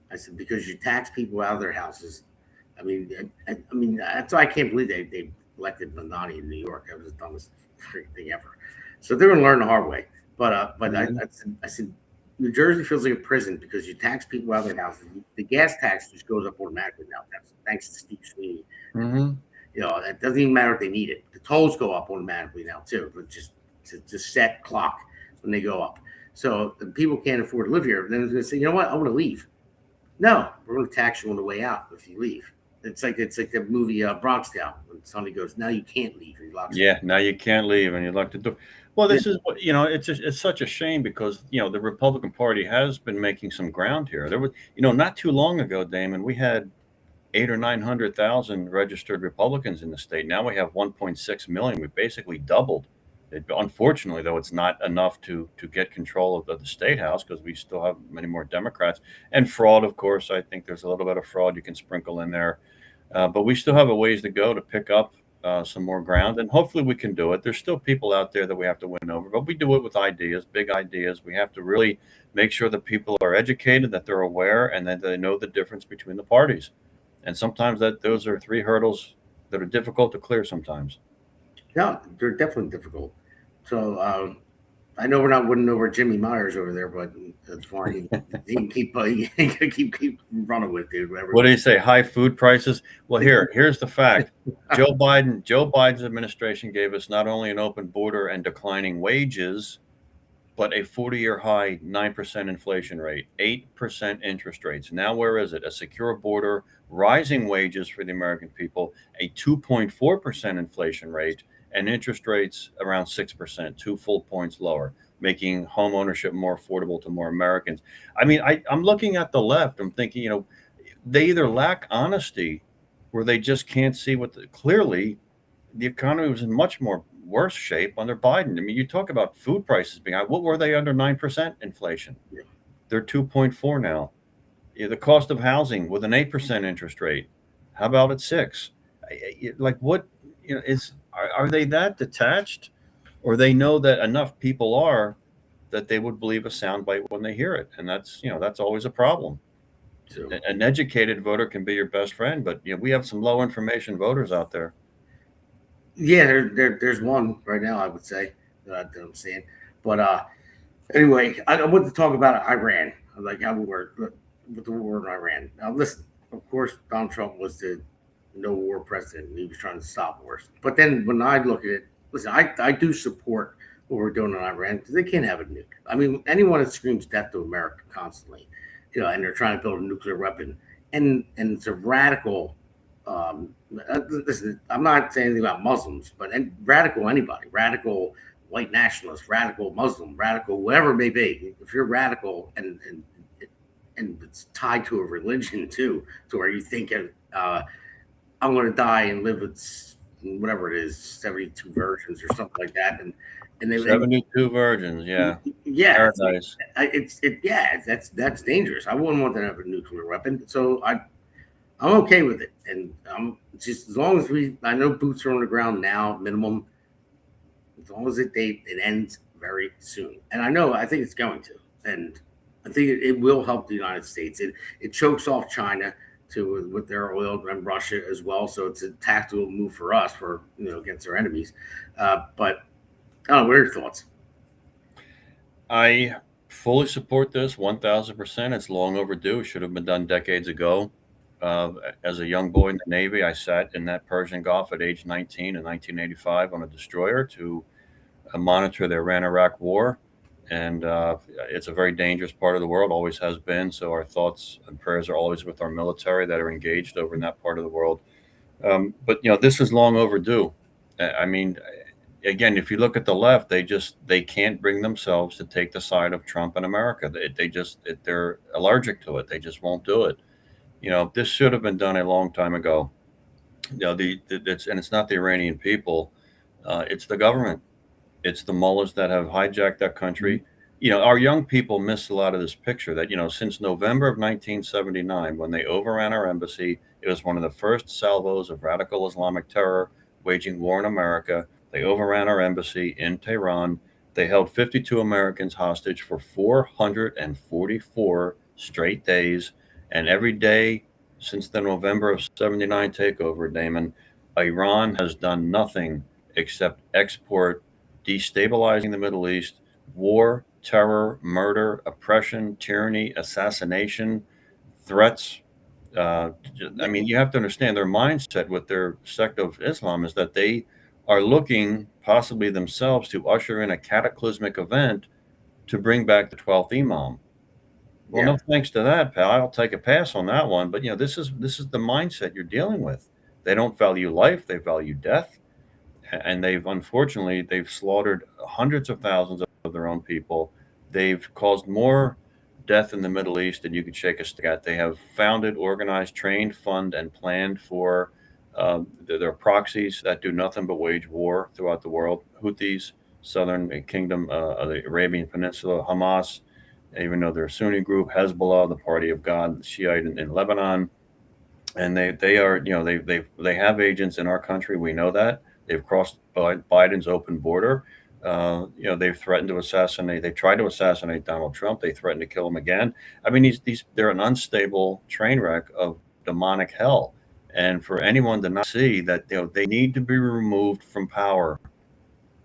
I said, because you tax people out of their houses. I mean, that's why I can't believe they elected Mandani in New York. That was the dumbest freaking thing ever. So they're going to learn the hard way. But I said, New Jersey feels like a prison because you tax people out of their houses. The gas tax just goes up automatically now. That's thanks to Steve Sweeney. Mm-hmm. It doesn't even matter if they need it. The tolls go up automatically now too, but just set clock when they go up. So the people can't afford to live here. Then they're going to say, you know what? I want to leave. No, we're going to tax you on the way out if you leave. It's like the movie Bronx Tale when somebody goes, now you can't leave. And he locks now you can't leave, and you lock the door. Well, this is what it's such a shame because the Republican Party has been making some ground here. There was not too long ago, Damon, we had 800,000 or 900,000 registered Republicans in the state. Now we have 1.6 million. We basically doubled. Unfortunately, though, it's not enough to get control of the state house because we still have many more Democrats. And fraud, of course, I think there's a little bit of fraud you can sprinkle in there. But we still have a ways to go to pick up some more ground, and hopefully we can do it. There's still people out there that we have to win over, but we do it with ideas, big ideas. We have to really make sure that people are educated, that they're aware, and that they know the difference between the parties. And sometimes those are three hurdles that are difficult to clear sometimes. Yeah, they're definitely difficult. So I know we're not winning over Jimmy Myers over there, but that's fine. He can keep running with it. Whatever. What do you say? High food prices? Well, here's the fact. Joe Biden's administration gave us not only an open border and declining wages, but a 40-year high 9% inflation rate, 8% interest rates. Now, where is it? A secure border, rising wages for the American people, a 2.4% inflation rate, and interest rates around 6%, 2 full points lower, making home ownership more affordable to more Americans. I mean, I'm looking at the left. I'm thinking, they either lack honesty or they just can't see clearly the economy was in much more worse shape under Biden. I mean, you talk about food prices being high. What were they under 9% inflation? Yeah. They're 2.4 now. The cost of housing with an 8% interest rate. How about at 6? Like what, are they that detached, or they know that enough people are that they would believe a soundbite when they hear it? And that's always a problem. So, An educated voter can be your best friend, but we have some low information voters out there. yeah, there's one right now, I would say, that I'm seeing. But anyway, I want to talk about Iran, like how we were with the war in Iran. Now, listen, of course, Donald Trump was the no war president. He was trying to stop wars. But then when I look at it, listen, I do support what we're doing in Iran because they can't have a nuke. I mean, anyone that screams death to America constantly, and they're trying to build a nuclear weapon, and it's a radical. Listen, I'm not saying anything about Muslims, but radical anybody, radical white nationalist, radical Muslim, radical whatever it may be. If you're radical and it's tied to a religion too, to where you think I'm going to die and live with whatever it is, 72 versions or something like that, and they 72 virgins, yeah, paradise. Paradise. That's dangerous. I wouldn't want to have a nuclear weapon, so I'm okay with it, and just as long as I know boots are on the ground now, minimum. As long as it ends very soon, and I think it's going to, and I think it will help the United States. It chokes off China with their oil, and Russia as well. So it's a tactical move for us against our enemies. But I don't know. What are your thoughts? I fully support this 1,000%. It's long overdue. It should have been done decades ago. As a young boy in the Navy, I sat in that Persian Gulf at age 19 in 1985 on a destroyer to monitor the Iran-Iraq war. And it's a very dangerous part of the world, always has been. So our thoughts and prayers are always with our military that are engaged over in that part of the world. But this is long overdue. I mean, again, if you look at the left, they can't bring themselves to take the side of Trump and America. They're allergic to it. They just won't do it. This should have been done a long time ago. It's not the Iranian people, it's the government. It's the mullahs that have hijacked that country. Our young people miss a lot of this picture that, since November of 1979, when they overran our embassy, it was one of the first salvos of radical Islamic terror waging war in America. They overran our embassy in Tehran. They held 52 Americans hostage for 444 straight days. And every day since the November of 79 takeover, Damon, Iran has done nothing except export destabilizing the Middle East, war, terror, murder, oppression, tyranny, assassination, threats. I mean, you have to understand their mindset with their sect of Islam is that they are looking possibly themselves to usher in a cataclysmic event to bring back the 12th Imam. Well, no thanks to that, pal. I'll take a pass on that one. But this is the mindset you're dealing with. They don't value life; they value death. And they've slaughtered hundreds of thousands of their own people. They've caused more death in the Middle East than you could shake a stick at. They have founded, organized, trained, funded, and planned for their proxies that do nothing but wage war throughout the world. Houthis, Southern Kingdom of the Arabian Peninsula, Hamas, even though they're a Sunni group, Hezbollah, the Party of God, Shiite in Lebanon. And they have agents in our country. We know that. They've crossed Biden's open border. They've threatened to assassinate. They tried to assassinate Donald Trump. They threatened to kill him again. I mean, they're an unstable train wreck of demonic hell. And for anyone to not see that they need to be removed from power,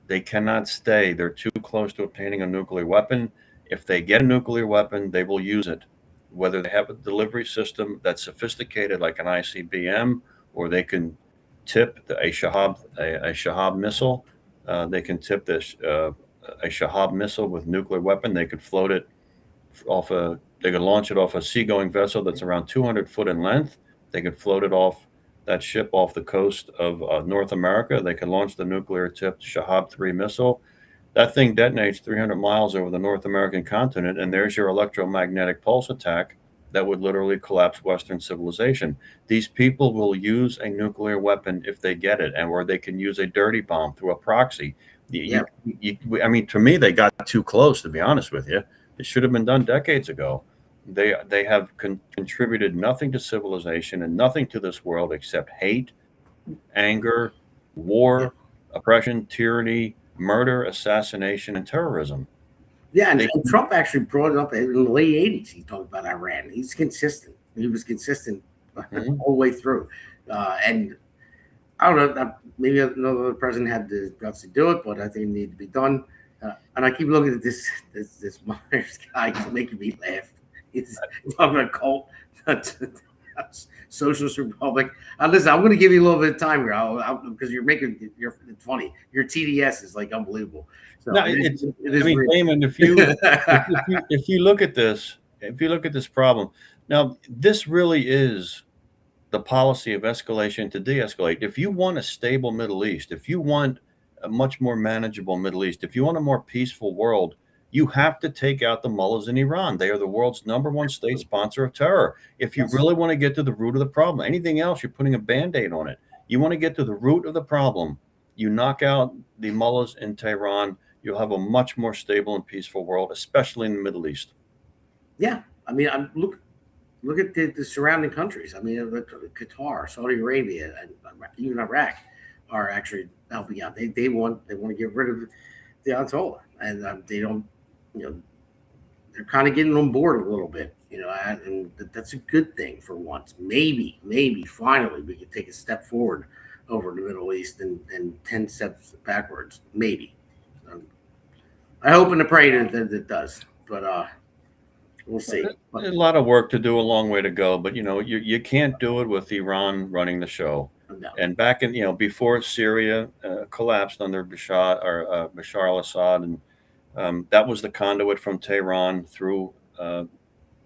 They cannot stay. They're too close to obtaining a nuclear weapon. If they get a nuclear weapon, they will use it. Whether they have a delivery system that's sophisticated like an ICBM, or they can tip a Shahab missile. They can tip a Shahab missile with nuclear weapon. They could float it they could launch it off a seagoing vessel that's around 200 foot in length. They could float it off that ship off the coast of North America. They could launch the nuclear tipped Shahab 3 missile. That thing detonates 300 miles over the North American continent, and there's your electromagnetic pulse attack that would literally collapse Western civilization. These people will use a nuclear weapon if they get it, or they can use a dirty bomb through a proxy. I mean, to me, they got too close, to be honest with you. It should have been done decades ago. They have contributed nothing to civilization and nothing to this world except hate, anger, war, oppression, tyranny, murder, assassination, and terrorism. Yeah, and Trump actually brought it up in the late 80s. He talked about Iran. He's consistent. He was consistent all the way through. And I don't know, maybe another president had the guts to do it, but I think it needed to be done. And I keep looking at this Myers guy. He's making me laugh. He's talking about cult, Socialist Republic. Listen, I'm going to give you a little bit of time here because it's funny. Your TDS is like unbelievable. So no, Damon, if you look at this problem, now this really is the policy of escalation to de-escalate. If you want a stable Middle East, if you want a much more manageable Middle East, if you want a more peaceful world, you have to take out the mullahs in Iran. They are the world's #1 state sponsor of terror. If you really want to get to the root of the problem, anything else, you're putting a Band-Aid on it. You want to get to the root of the problem, you knock out the mullahs in Tehran, you'll have a much more stable and peaceful world, especially in the Middle East. Yeah. I mean, look at the surrounding countries. I mean, Qatar, Saudi Arabia, and even Iraq are actually helping out. They want to get rid of the Ayatollah, and they don't. They're kind of getting on board a little bit. And that's a good thing for once. Maybe finally we can take a step forward over the Middle East and 10 steps backwards. Maybe. I hope and I pray that it does, but we'll see. A lot of work to do, a long way to go, but you can't do it with Iran running the show. No. And back in before Syria collapsed under Bashar al-Assad, and that was the conduit from Tehran through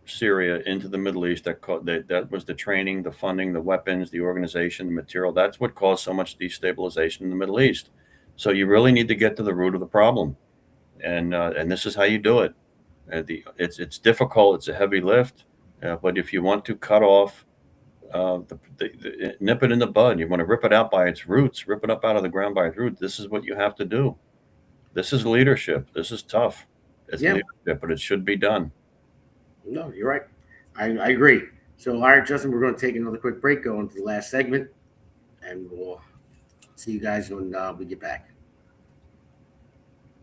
Syria into the Middle East. That was the training, the funding, the weapons, the organization, the material. That's what caused so much destabilization in the Middle East. So you really need to get to the root of the problem, and this is how you do it. It's difficult. It's a heavy lift, but if you want to cut off, nip it in the bud, you want to rip it out by its roots, rip it up out of the ground by its roots. This is what you have to do. This is leadership. This is tough. It's leadership, but it should be done. No, you're right. I agree. So, all right, Justin, we're going to take another quick break, go into the last segment, and we'll see you guys when we get back.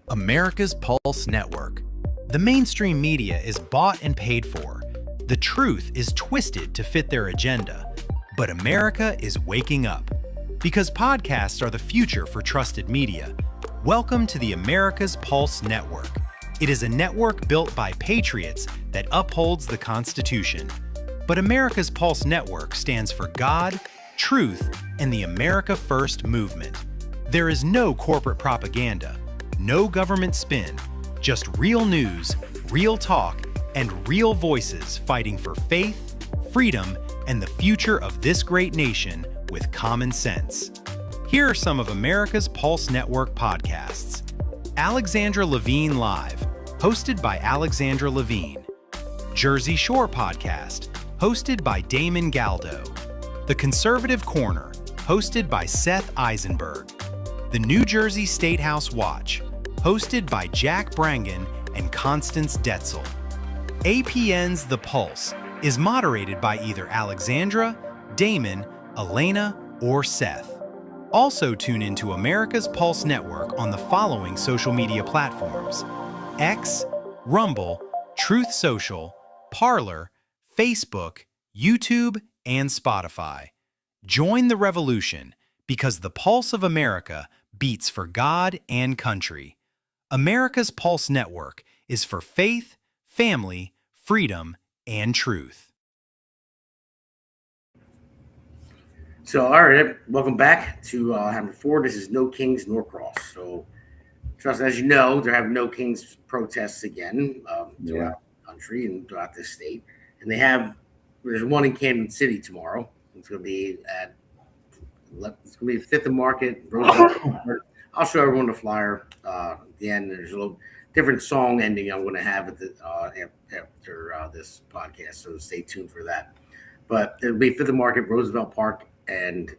America's Pulse Network. The mainstream media is bought and paid for. The truth is twisted to fit their agenda. But America is waking up. Because podcasts are the future for trusted media. Welcome to the America's Pulse Network. It is a network built by patriots that upholds the Constitution. But America's Pulse Network stands for God, truth, and the America First movement. There is no corporate propaganda, no government spin, just real news, real talk, and real voices fighting for faith, freedom, and the future of this great nation with common sense. Here are some of America's Pulse Network podcasts. Alexandra Levine Live, hosted by Alexandra Levine. Jersey Shore Podcast, hosted by Damon Galdo. The Conservative Corner, hosted by Seth Eisenberg. The New Jersey State House Watch, hosted by Jack Brangen and Constance Detzel. APN's The Pulse is moderated by either Alexandra, Damon, Elena, or Seth. Also tune into America's Pulse Network on the following social media platforms: X, Rumble, Truth Social, Parler, Facebook, YouTube, and Spotify. Join the revolution, because the pulse of America beats for God and country. America's Pulse Network is for faith, family, freedom, and truth. So, all right, welcome back to Hammer 4. This is No Kings Norcrosss. So, trust as you know, there have No Kings protests again throughout the country and throughout this state. And there's one in Kansas City tomorrow. It's going to be at 5th and Market. I'll show everyone the flyer at the end. There's a little different song ending I'm going to have at the, after this podcast, so stay tuned for that. But it'll be 5th and Market, Roosevelt Park, and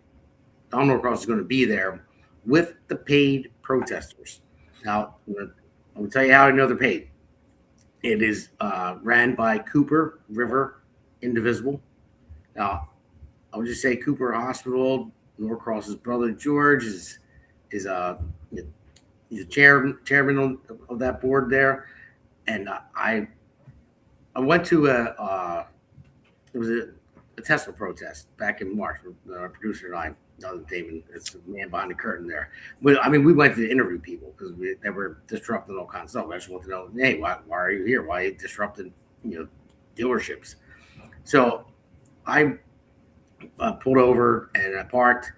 Don Norcross is going to be there with the paid protesters. Now, I'm going to tell you how I know they're paid. It is ran by Cooper River Indivisible. Now, I would just say Cooper Hospital, Norcross's brother George is he's a chairman of that board there, and I went to it was a Tesla protest back in March. Our producer and I, Damon, it's the man behind the curtain there. We went to interview people because they were disrupting all kinds of stuff. I just want to know, hey, why are you here? Why are you disrupting, dealerships? So I pulled over and I parked,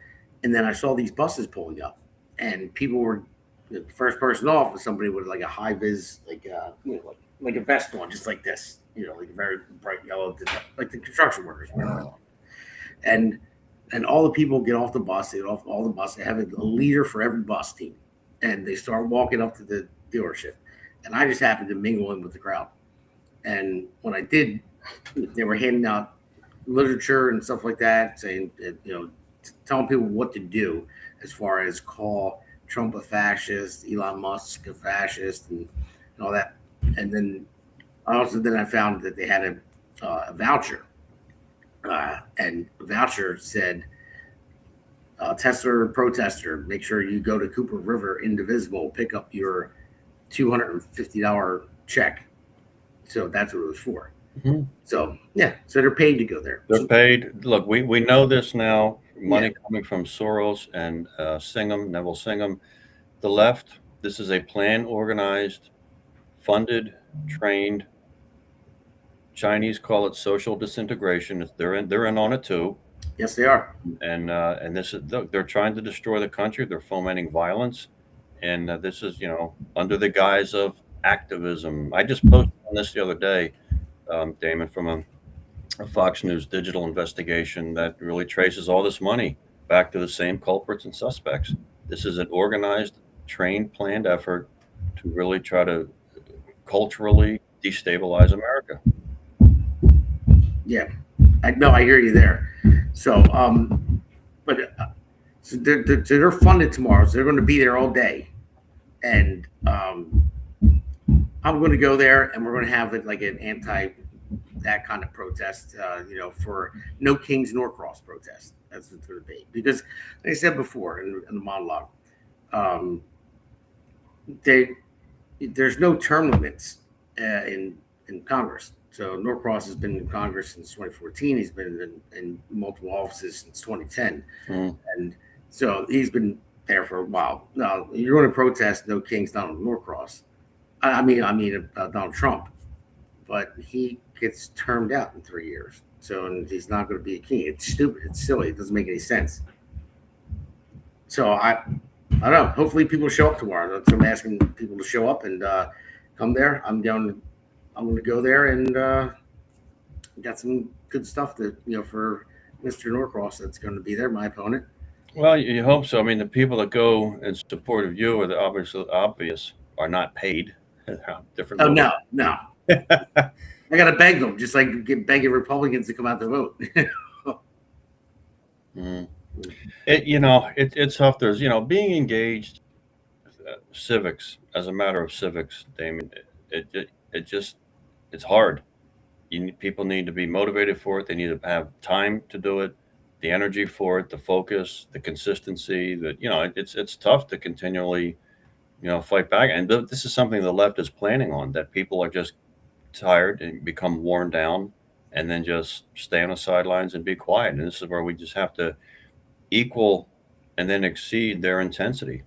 and then I saw these buses pulling up, and people were the first person off was somebody with like a high vis, like a vest on, just like this, like a very bright yellow, like the construction workers. And all the people get off the bus. They get off all the bus. They have a leader for every bus team, and they start walking up to the dealership. And I just happened to mingle in with the crowd. And when I did, they were handing out literature and stuff like that, saying, telling people what to do as far as call Trump a fascist, Elon Musk a fascist, and all that. And then I found that they had a voucher. And the voucher said, Tesla protester, make sure you go to Cooper River Indivisible, pick up your $250 check. So that's what it was for. Mm-hmm. So, yeah, so they're paid to go there. They're paid. Look, we know this now. Money coming from Soros and Neville Singham. The left, this is a planned, organized, funded, trained. Chinese call it social disintegration. They're in on it too. Yes, they are. And this is they're trying to destroy the country. They're fomenting violence, and this is under the guise of activism. I just posted on this the other day, Damon, from a Fox News digital investigation that really traces all this money back to the same culprits and suspects. This is an organized, trained, planned effort to really try to culturally destabilize America. Yeah, I hear you there. So, so they're funded tomorrow, so they're going to be there all day, and I'm going to go there, and we're going to have it like an that kind of protest, for No Kings Norcross protest. That's what it's going to be, because, like I said before in the monologue, there's no term limits in Congress. So Norcross has been in Congress since 2014. He's been in multiple offices since 2010. And so he's been there for a while. Now, you're going to protest No Kings Donald Norcross. Donald Trump. But he gets termed out in 3 years. And he's not going to be a king. It's stupid. It's silly. It doesn't make any sense. So I don't know. Hopefully people show up tomorrow. So I'm asking people to show up and come there. I'm going to go there and got some good stuff that for Mr. Norcross that's going to be there, my opponent. Well, you hope so. I mean, the people that go in support of you are the obvious are not paid. Different. Oh no. I got to beg them, just like begging Republicans to come out to vote. It's tough. There's being engaged, civics as a matter of civics, Damon. It's hard. People need to be motivated for it. They need to have time to do it, the energy for it, the focus, the consistency. That it's tough to continually, fight back. And this is something the left is planning on. That people are just tired and become worn down, and then just stay on the sidelines and be quiet. And this is where we just have to equal and then exceed their intensity.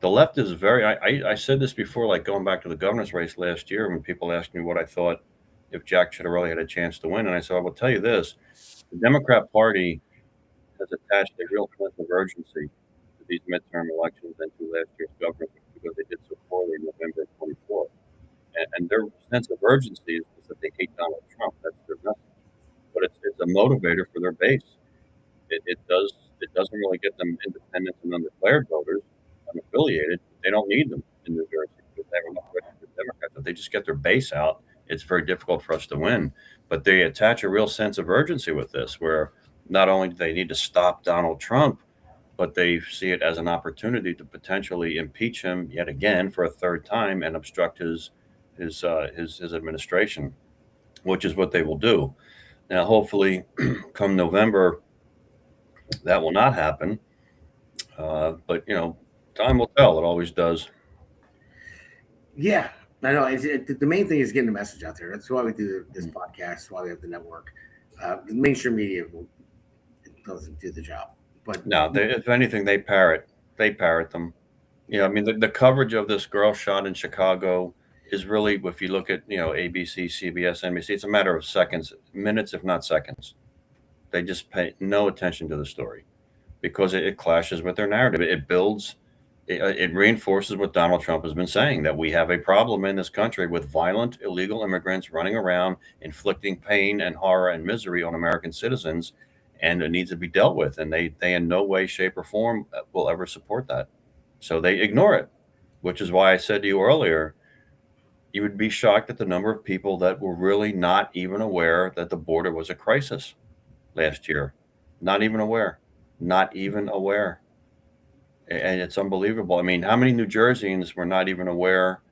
The left is very, I said this before, like going back to the governor's race last year when people asked me what I thought if Jack Ciattarelli had a chance to win. And I said, I will tell you this, the Democrat Party has attached a real sense of urgency to these midterm elections and to last year's government because they did so poorly in November of 24. And their sense of urgency is that they hate Donald Trump. That's their message. But it's a motivator for their base. It doesn't really get them independent and undeclared voters, unaffiliated. They don't need them in New Jersey because they have enough registered Democrats. If they just get their base out, it's very difficult for us to win. But they attach a real sense of urgency with this, where not only do they need to stop Donald Trump, but they see it as an opportunity to potentially impeach him yet again for a third time and obstruct his administration, which is what they will do. Now, hopefully, come November, that will not happen. But time will tell. It always does. Yeah, I know. The main thing is getting the message out there. That's why we do this podcast. Why we have the network. The mainstream media doesn't do the job. But no, if anything, they parrot them. I mean, the coverage of this girl shot in Chicago is really, if you look at ABC, CBS, NBC, it's a matter of seconds, minutes, if not seconds. They just pay no attention to the story because it clashes with their narrative. It builds, it reinforces what Donald Trump has been saying, that we have a problem in this country with violent, illegal immigrants running around, inflicting pain and horror and misery on American citizens, and it needs to be dealt with. And they in no way, shape, or form will ever support that. So they ignore it, which is why I said to you earlier, you would be shocked at the number of people that were really not even aware that the border was a crisis last year. Not even aware. And it's unbelievable. I mean, how many New Jerseyans were not even aware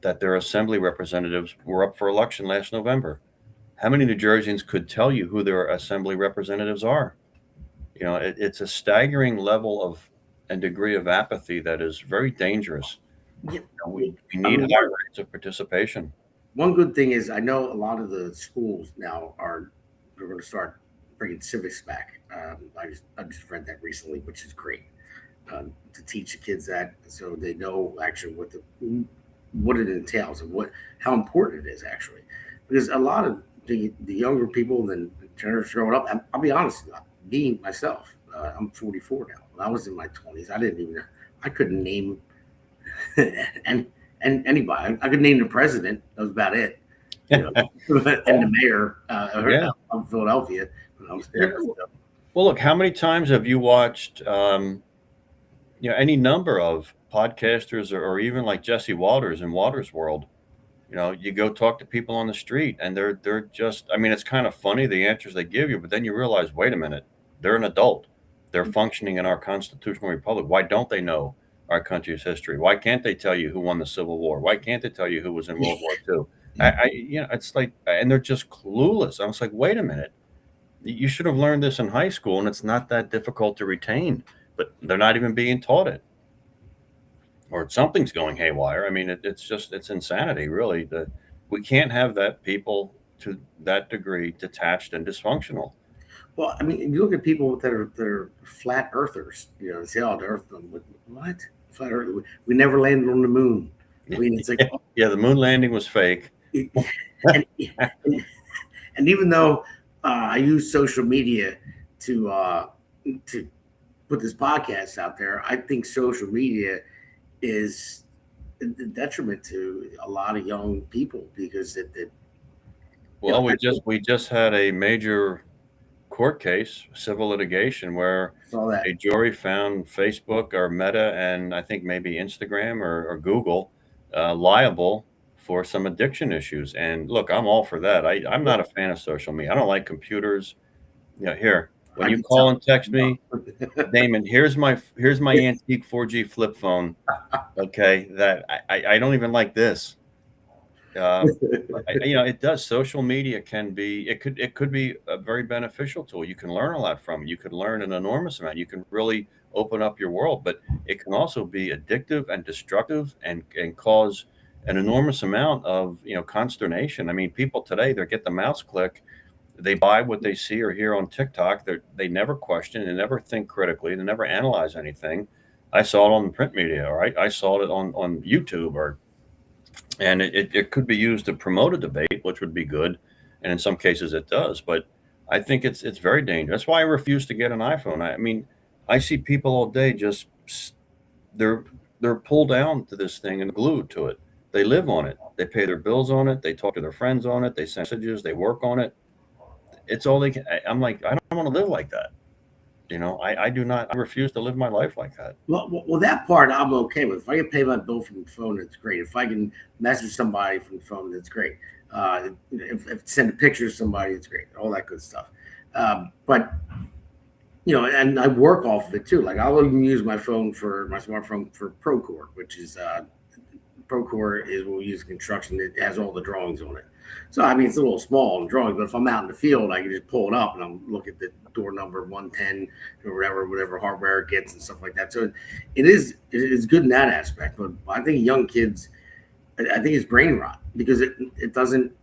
that their assembly representatives were up for election last November? How many New Jerseyans could tell you who their assembly representatives are? It's a staggering level of and degree of apathy that is very dangerous. Yeah. We need high rates of participation. One good thing is I know a lot of the schools now are going to start bringing civics back. I just read that recently, which is great, to teach the kids that so they know actually what it entails and how important it is actually. Because a lot of the younger people than generation growing up, I'll be honest, me myself, I'm 44 now. When I was in my 20s, I couldn't name and anybody. I could name the president. That was about it. And the mayor of Philadelphia. Well, look, how many times have you watched any number of podcasters or even like Jesse Walters in Walters World? You go talk to people on the street and they're just, I mean, it's kind of funny the answers they give you, but then you realize, wait a minute, they're an adult. They're functioning in our constitutional republic. Why don't they know our country's history? Why can't they tell you who won the Civil War? Why can't they tell you who was in World War II? It's like, and they're just clueless. I was like, wait a minute, you should have learned this in high school, and it's not that difficult to retain. But they're not even being taught it, or something's going haywire. I mean, it's insanity, really. We can't have that people to that degree detached and dysfunctional. Well, I mean, you look at people that are flat earthers. They say, "Oh, the Earth, what? Flat Earth? We never landed on the moon." I mean, it's like, yeah, the moon landing was fake. and even though I use social media to put this podcast out there, I think social media is a detriment to a lot of young people because we just had a major court case, civil litigation, where a jury found Facebook or Meta and I think maybe Instagram or Google liable for some addiction issues. And look, I'm all for that. I'm not a fan of social media. I don't like computers. Here, when you call and text me, Damon, here's my antique 4G flip phone. Okay, that I don't even like this. It does. Social media could be a very beneficial tool. You can learn a lot from it. You can learn an enormous amount. You can really open up your world, but it can also be addictive and destructive and cause an enormous amount of consternation. I mean, people today, they get the mouse click, they buy what they see or hear on TikTok. They never question, they never think critically, they never analyze anything. I saw it on the print media, or I saw it on YouTube, and it could be used to promote a debate, which would be good, and in some cases it does. But I think it's very dangerous. That's why I refuse to get an iPhone. I mean, I see people all day just they're pulled down to this thing and glued to it. They live on it. They pay their bills on it. They talk to their friends on it. They send messages. They work on it. It's all they can. I'm like, I don't want to live like that. I do not. I refuse to live my life like that. Well, that part I'm okay with. If I can pay my bill from the phone, that's great. If I can message somebody from the phone, that's great. If send a picture to somebody, it's great. All that good stuff. But and I work off of it too. Like I'll even use my smartphone for Procore, which is Procore is what we use in construction. It has all the drawings on it. So I mean, it's a little small in drawing, but if I'm out in the field, I can just pull it up and I'm look at the door number 110 or whatever hardware it gets and stuff like that. So it is good in that aspect. But I think young kids, I think it's brain rot because it doesn't,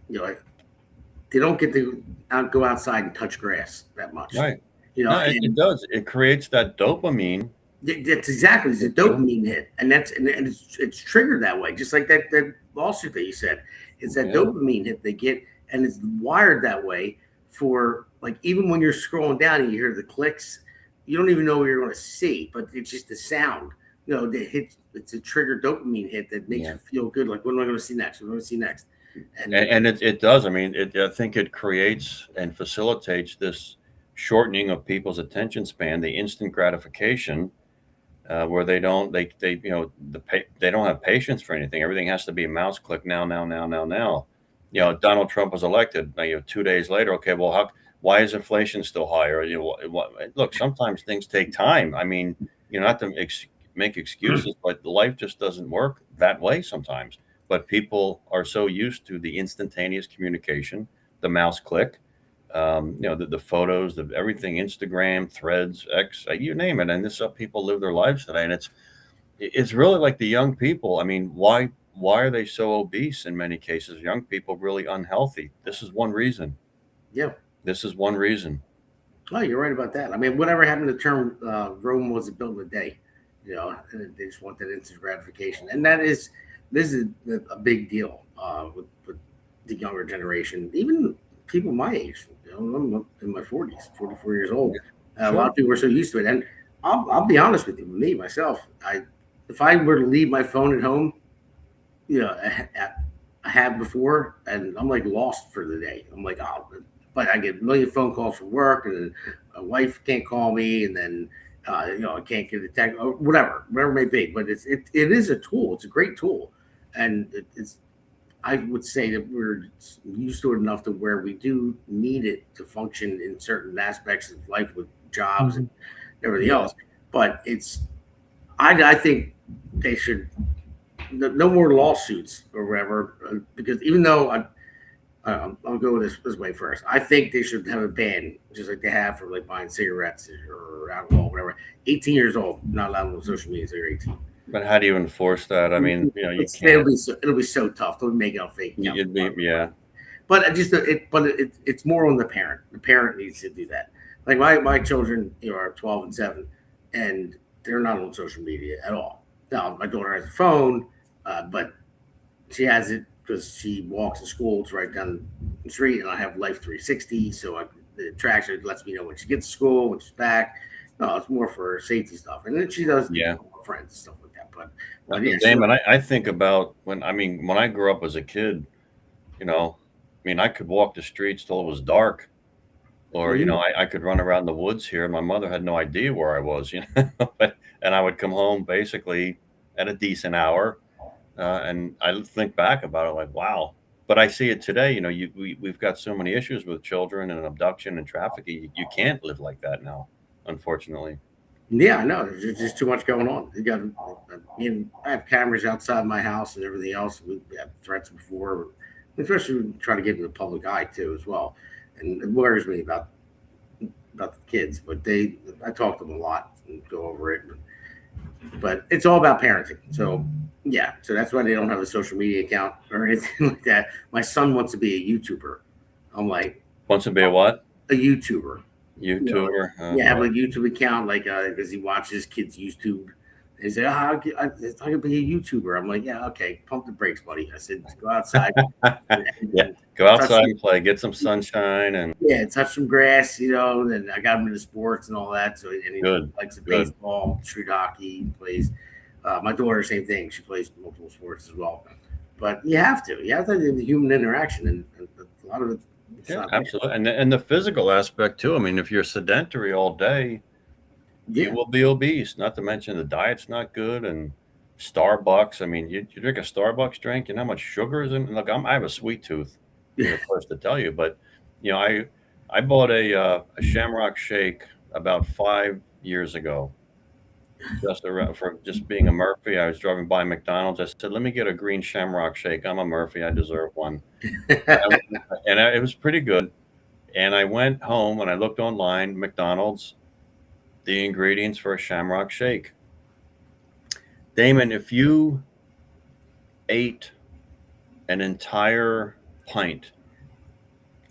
they don't get to go outside and touch grass that much. Right. No, it does. It creates that dopamine. That's exactly, it's a dopamine hit, and it's triggered that way, just like that lawsuit that you said. It's that dopamine hit they get, and it's wired that way for, like, even when you're scrolling down and you hear the clicks, you don't even know what you're going to see, but it's just the sound. It's a triggered dopamine hit that makes you feel good. Like, what am I going to see next? What am I going to see next? And it does. I mean, I think it creates and facilitates this shortening of people's attention span, the instant gratification. Where they don't have patience for anything. Everything has to be a mouse click now. Donald Trump was elected. 2 days later, okay, well, why is inflation still higher? Look, sometimes things take time. I mean, not to make excuses, but life just doesn't work that way sometimes. But people are so used to the instantaneous communication, the mouse click. The photos, everything, Instagram, Threads, X, you name it, and this is how people live their lives today. And it's really like the young people. I mean, why are they so obese in many cases? Young people really unhealthy. This is one reason. Yeah, this is one reason. Oh, you're right about that. I mean, whatever happened to the term Rome wasn't built in a day. They just want that instant gratification, and this is a big deal with the younger generation, even people my age. I'm in my 40s, 44 years old. A lot of people are so used to it. And I'll be honest with you, me, myself, if I were to leave my phone at home, I have before, and I'm like lost for the day. I'm like, but I get a million phone calls from work, and then my wife can't call me, and then, I can't get a text, or whatever it may be. But it is a tool. It's a great tool. And I would say that we're used to it enough to where we do need it to function in certain aspects of life with jobs and everything else. But I think they should, no more lawsuits or whatever, because even though I'll go this way first. I think they should have a ban, just like they have for like buying cigarettes or alcohol, whatever. 18 years old, not allowed on social media, so you're 18. But how do you enforce that? I mean, you can't. It'll be so tough. They'll make it on fake. But it's more on the parent. The parent needs to do that. Like my children, are 12 and 7, and they're not on social media at all. Now my daughter has a phone, but she has it because she walks to school. It's right down the street, and I have Life 360, so it tracks her. It lets me know when she gets to school, when she's back. No, it's more for safety stuff, and then she does friends and stuff like that. But Damon, I think about when I grew up as a kid, I could walk the streets till it was dark, or I could run around the woods here, and my mother had no idea where I was, and I would come home basically at a decent hour, and I think back about it like, wow. But I see it today. We've got so many issues with children and abduction and trafficking. You can't live like that now, unfortunately. Yeah, I know. There's just too much going on. I have cameras outside my house and everything else. We had threats before, especially when trying to get in the public eye too, as well. And it worries me about the kids. But I talk to them a lot and go over it. But it's all about parenting. So so that's why they don't have a social media account or anything like that. My son wants to be a YouTuber. I'm like, wants to be a what? A YouTuber. YouTuber. Yeah, have a YouTube account, like because he watches kids YouTube. And he said, "I could be a YouTuber." I'm like, "Yeah, okay, pump the brakes, buddy." I said, "Go outside, Yeah, go outside and play, get some sunshine, and touch some grass, And I got him into sports and all that. So and he likes baseball, street hockey, he plays. My daughter, same thing. She plays multiple sports as well. But you have to have the human interaction, and a lot of it. Yeah, absolutely, and the physical aspect too. I mean, if you're sedentary all day, you will be obese. Not to mention the diet's not good, and Starbucks. I mean, you drink a Starbucks drink, you know how much sugar is in. Look, I have a sweet tooth. I'm the first to tell you, but I bought a Shamrock Shake about 5 years ago. For just being a Murphy, I was driving by McDonald's. I said, "Let me get a green Shamrock Shake. I'm a Murphy. I deserve one." It was pretty good. And I went home and I looked online, McDonald's, the ingredients for a Shamrock Shake. Damon, if you ate an entire pint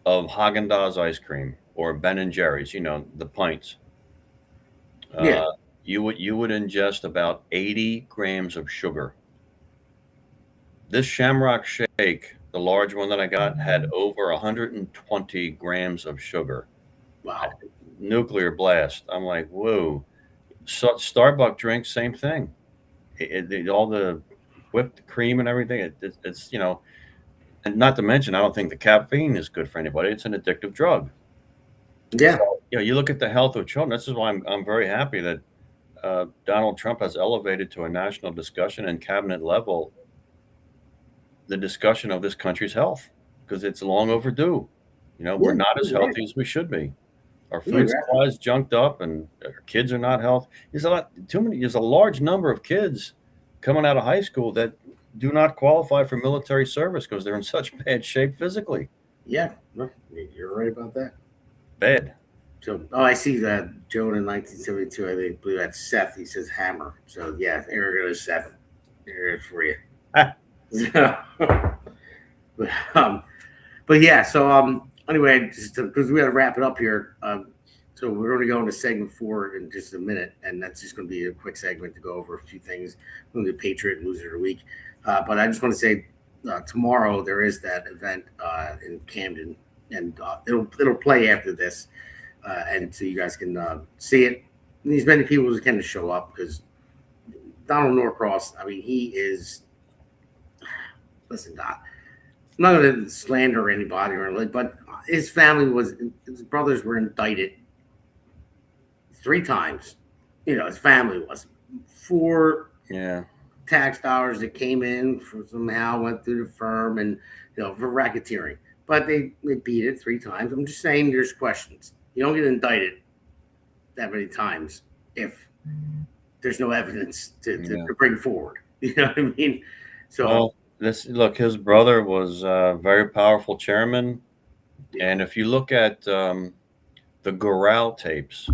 of Haagen-Dazs ice cream or Ben & Jerry's, the pints, you would ingest about 80 grams of sugar. This Shamrock Shake, the large one that I got, had over 120 grams of sugar. Wow. Nuclear blast. I'm like, whoa. Starbucks drinks, same thing. All the whipped cream and everything. It's and not to mention, I don't think the caffeine is good for anybody. It's an addictive drug. Yeah. So, you look at the health of children. This is why I'm very happy that Donald Trump has elevated to a national discussion and cabinet level the discussion of this country's health, because it's long overdue. We're not as healthy as we should be. Our food supply is junked up, and our kids are not healthy. There's a large number of kids coming out of high school that do not qualify for military service because they're in such bad shape physically. Yeah, you're right about that. Bad. So, I see that Joan in 1972. I believe that's Seth. He says hammer. So yeah, there goes Seth. There it is for you. But yeah. So anyway, just because we got to wrap it up here. So we're going to go into segment 4 in just a minute, and that's just going to be a quick segment to go over a few things. We're going to do Patriot and Loser of the Week. But I just want to say tomorrow there is that event in Camden, and it'll play after this. And so you guys can see it. And as many people as can to show up, because Donald Norcross, I mean, he is. Listen, Doc, I'm not going to slander anybody or anything, but his brothers were indicted 3 times. His family was for tax dollars that came in somehow went through the firm, and for racketeering. But they beat it 3 times. I'm just saying, there's questions. You don't get indicted that many times if there's no evidence to bring forward. You know what I mean? So, his brother was a very powerful chairman. And if you look at the Gural tapes,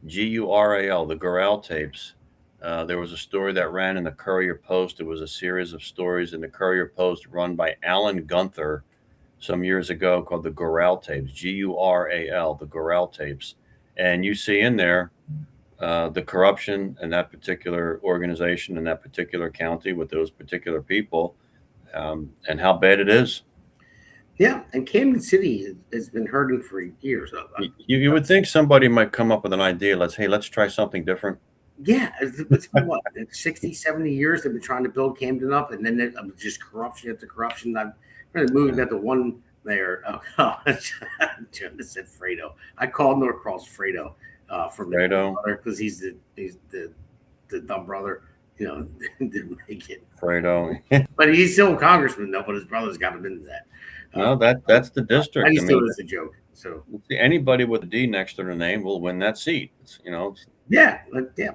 Gural, the Gural tapes, there was a story that ran in the Courier Post. It was a series of stories in the Courier Post run by Alan Gunther some years ago, called the Gural tapes, Gural, the Gural tapes. And you see in there the corruption in that particular organization, in that particular county, with those particular people, and how bad it is. Yeah, and Camden City has been hurting for years. You would think somebody might come up with an idea. Let's try something different. Yeah, it's been what, 60, 70 years they've been trying to build Camden up, and then just corruption after corruption. I'm moving at the one there. Jim said Fredo. I called Norcross Fredo from Fredo, because he's the dumb brother. Didn't make it. Fredo, but he's still a congressman though. But his brother's got him into that. No, that's the district. I just do it as a joke. So anybody with a D next to their name will win that seat. Yeah.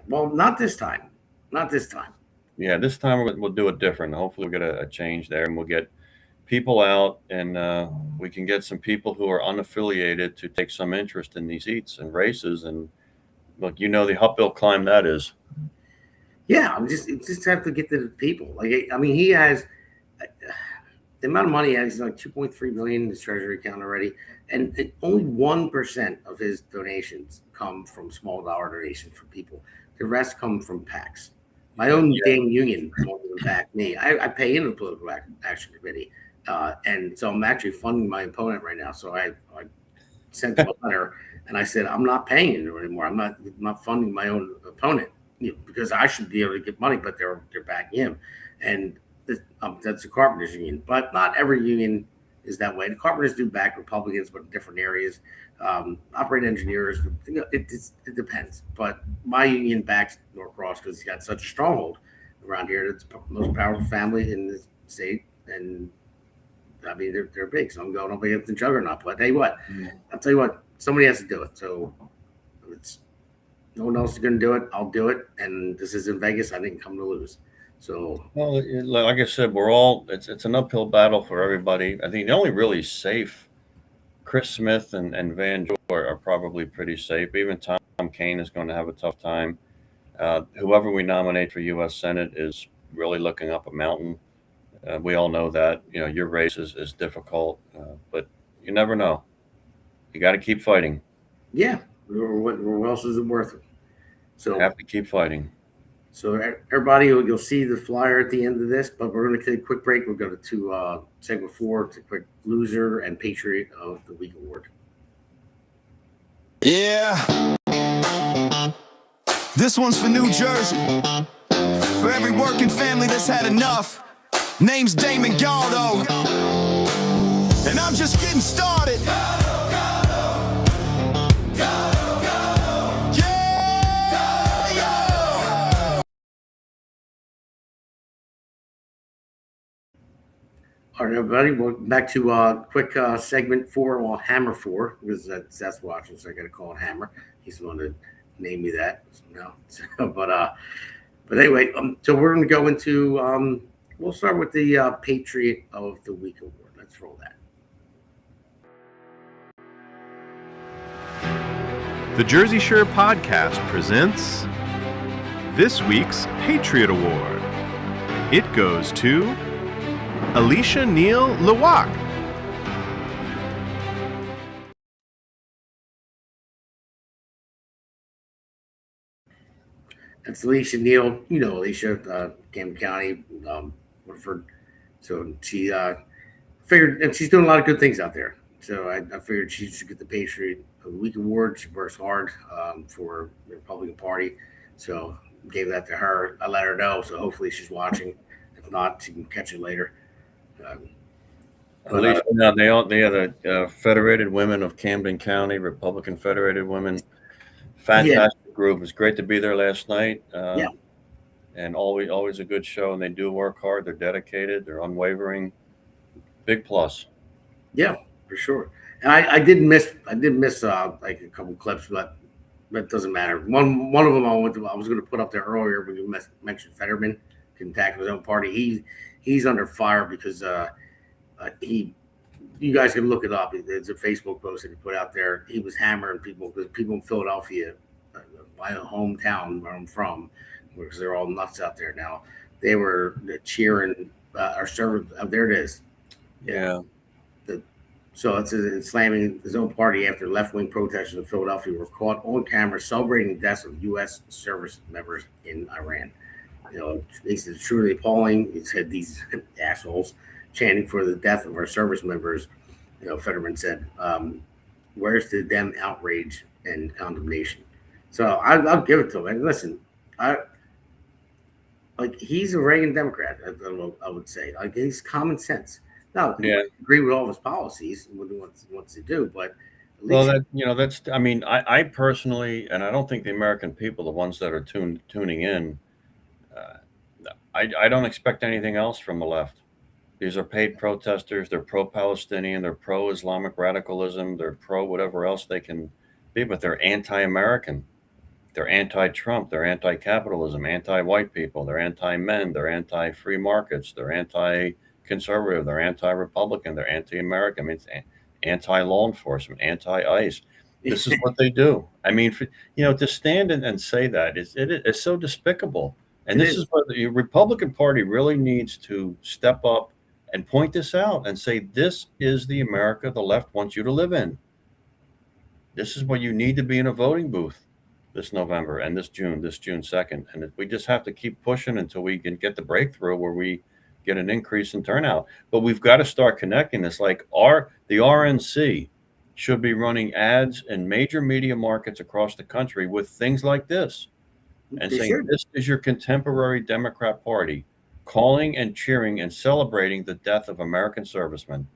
Well, not this time. Not this time. Yeah, this time we'll do it different. Hopefully we'll get a change there, and we'll get people out, and we can get some people who are unaffiliated to take some interest in these seats and races. And look, the uphill climb that is. Yeah, just have to get to the people. Like, I mean, he has. the amount of money he has is like 2.3 million in his treasury account already, and only 1% of his donations come from small dollar donations from people. The rest come from PACs. My own damn union won't even back me. I pay into the political action committee, and so I'm actually funding my opponent right now. So I sent him a letter, and I said I'm not paying him anymore. I'm not funding my own opponent, because I should be able to get money, but they're backing him, and that's the carpenters union. But not every union is that way. The carpenters do back Republicans, but in different areas. Operating engineers, it depends. But my union backs Norcross because he's got such a stronghold around here. It's the most powerful family in the state, and I mean they're big. So I'm going up against the juggernaut. But I'll tell you what, somebody has to do it. So it's no one else is going to do it. I'll do it. And this is in Vegas. I didn't come to lose. So, well, like I said, it's an uphill battle for everybody. I think the only really safe, Chris Smith and Van Joy are probably pretty safe. Even Tom Kaine is going to have a tough time. Whoever we nominate for U.S. Senate is really looking up a mountain. We all know that. Your race is difficult, but you never know. You got to keep fighting. Yeah. What else is it worth it? So have to keep fighting. So everybody, you'll see the flyer at the end of this, but we're going to take a quick break. We'll go to segment 4, to quick loser and Patriot of the Week award. Yeah. This one's for New Jersey. For every working family that's had enough. Name's Damon Galdo. And I'm just getting started. All right, everybody, welcome back to quick segment 4, well, Hammer 4, because that's watching, so I got to call it Hammer. He's the one that named me that. But anyway, so we're going to go into, we'll start with the Patriot of the Week award. Let's roll that. The Jersey Shore podcast presents this week's Patriot Award. It goes to Alicia Neal Lewak. That's Alicia Neal. You know Alicia, Camden County, Woodford. So she figured, and she's doing a lot of good things out there. So I figured she should get the Patriot of the Week award. She works hard for the Republican Party. So gave that to her. I let her know. So hopefully she's watching. If not, she can catch it later. At least they are the Federated Women of Camden County, Republican Federated Women. Fantastic group. It was great to be there last night. And always a good show. And they do work hard. They're dedicated. They're unwavering. Big plus. Yeah, for sure. And I did miss like a couple clips, but it doesn't matter. One of them I was going to put up there earlier when you mentioned Fetterman can tackle his own party. He's under fire because you guys can look it up. There's a Facebook post that he put out there. He was hammering people because people in Philadelphia, my hometown where I'm from, because they're all nuts out there now. They were cheering our servant. There it is. Yeah. So it's slamming his own party after left-wing protesters in Philadelphia were caught on camera celebrating the deaths of U.S. service members in Iran. It's truly appalling. He said these assholes chanting for the death of our service members. Fetterman said, "Where's the damn outrage and condemnation?" So I'll give it to him. And listen, he's a Reagan Democrat. I would say he's common sense. Now, I agree with all of his policies and what he wants to do, but I personally, and I don't think the American people, the ones that are tuning in, I don't expect anything else from the left. These are paid protesters. They're pro-Palestinian. They're pro-Islamic radicalism. They're pro whatever else they can be, but they're anti-American. They're anti-Trump. They're anti-capitalism, anti-white people. They're anti-men. They're anti-free markets. They're anti-conservative. They're anti-Republican. They're anti-American. I mean, it's anti-law enforcement, anti-ICE. This is what they do. I mean, to stand and say that it's so despicable. And this is what the Republican Party really needs to step up and point this out and say, this is the America the left wants you to live in. This is what you need to be in a voting booth this November and this June 2nd. And we just have to keep pushing until we can get the breakthrough where we get an increase in turnout. But we've got to start connecting this. Like the RNC should be running ads in major media markets across the country with things like this and saying, this is your contemporary Democrat Party calling and cheering and celebrating the death of American servicemen.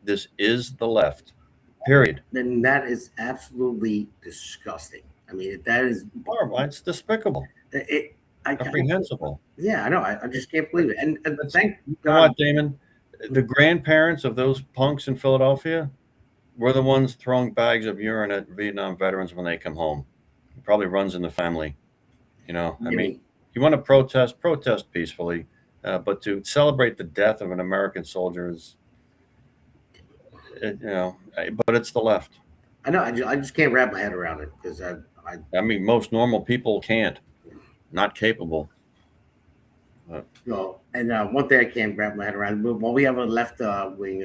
This is the left, period. Then that is absolutely disgusting. I mean, that is horrible. It's despicable. Comprehensible. Yeah, I know. I just can't believe it. And thank God. You know what, Damon? The grandparents of those punks in Philadelphia were the ones throwing bags of urine at Vietnam veterans when they come home. It probably runs in the family. You know, I mean, you want to protest peacefully, but to celebrate the death of an American soldier is, but it's the left. I know. I just can't wrap my head around it because I mean, most normal people can't, not capable. No, and one thing I can't wrap my head around. Well, we have a left wing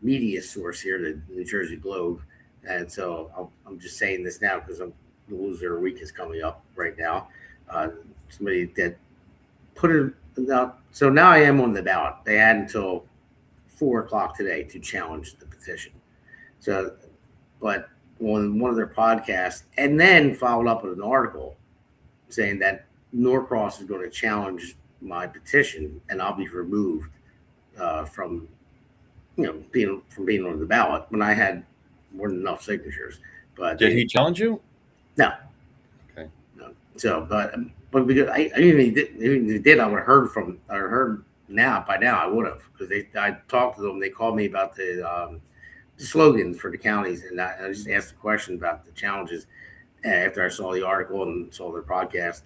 media source here, the New Jersey Globe, and so I'm just saying this now because the loser week is coming up right now. Somebody that put it out. So now I am on the ballot. They had until 4:00 today to challenge the petition. So, but on one of their podcasts, and then followed up with an article saying that Norcross is going to challenge my petition, and I'll be removed from being on the ballot when I had more than enough signatures. But did he challenge you? No. Okay. No. So, but because I even if he did, I would have heard now. By now, I would have because I talked to them. They called me about the slogans for the counties, and I just asked a question about the challenges after I saw the article and saw their podcast,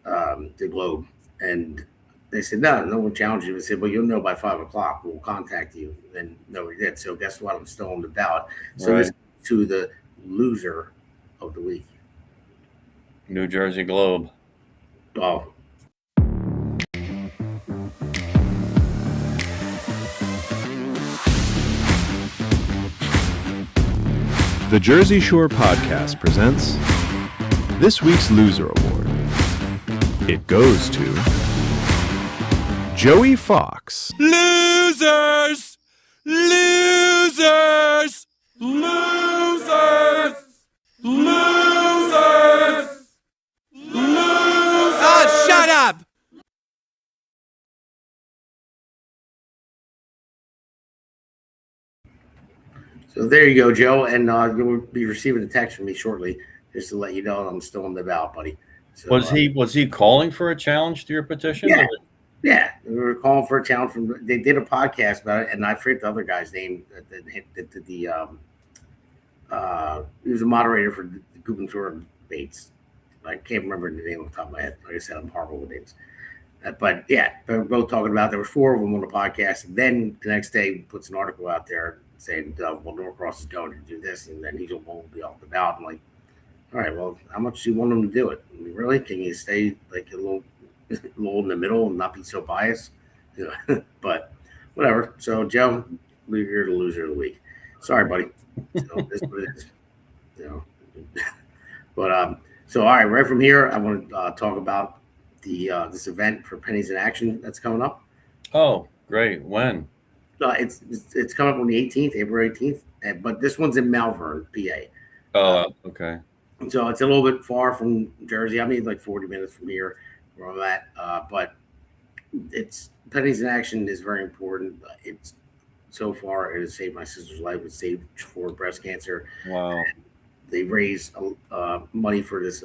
the Globe, and they said no one challenged you. They said, well, you'll know by 5:00. We'll contact you, and no, we did. So guess what? I'm still on the ballot. So right. This to the loser of the week, New Jersey Globe. Oh. The Jersey Shore Podcast presents this week's Loser Award. It goes to Joey Fox. Losers! Losers! Losers! Losers! Losers! Oh, shut up! So there you go, Joe, and you'll be receiving a text from me shortly, just to let you know I'm still on the ballot, buddy. So, was he calling for a challenge to your petition? Yeah, yeah. We were calling for a challenge they did a podcast about it, and I forget the other guy's name. He was a moderator for the gubernatorial debates. I can't remember the name off the top of my head. Like I said, I'm horrible with names. But yeah, they were both talking about. There were 4 of them on the podcast, and then the next day he puts an article out there saying, well, Norcross is going to do this, and then he won't be off the ballot. I'm like, all right, well, how much do you want him to do it? I mean, really? Can you stay like a little in the middle and not be so biased? But whatever. So, Joe, you're the loser of the week. Sorry, buddy. So, this is what it is. But so, all right, right from here, I want to talk about this event for Pennies in Action that's coming up. Oh, great. When? It's coming up on the 18th, April 18th, but this one's in Malvern, PA. Oh, okay. So it's a little bit far from Jersey. I mean, like 40 minutes from here where I'm at. But it's Pennies in Action is very important. It's so far it has saved my sister's life. It saved for breast cancer. Wow. And they raised money for this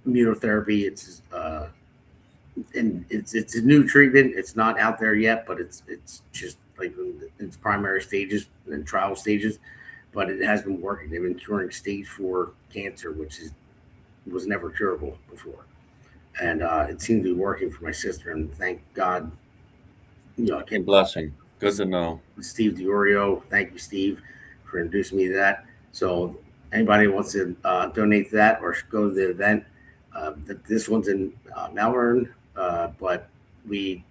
immunotherapy. It's and it's a new treatment. It's not out there yet, but it's just like in its primary stages and trial stages. But it has been working. They've been curing stage 4 cancer, which was never curable before, and it seemed to be working for my sister. And thank God, I can't blessing. Good to know. Steve DiOrio, thank you, Steve, for introducing me to that. So anybody who wants to donate to that or go to the event, this one's in Malvern, but the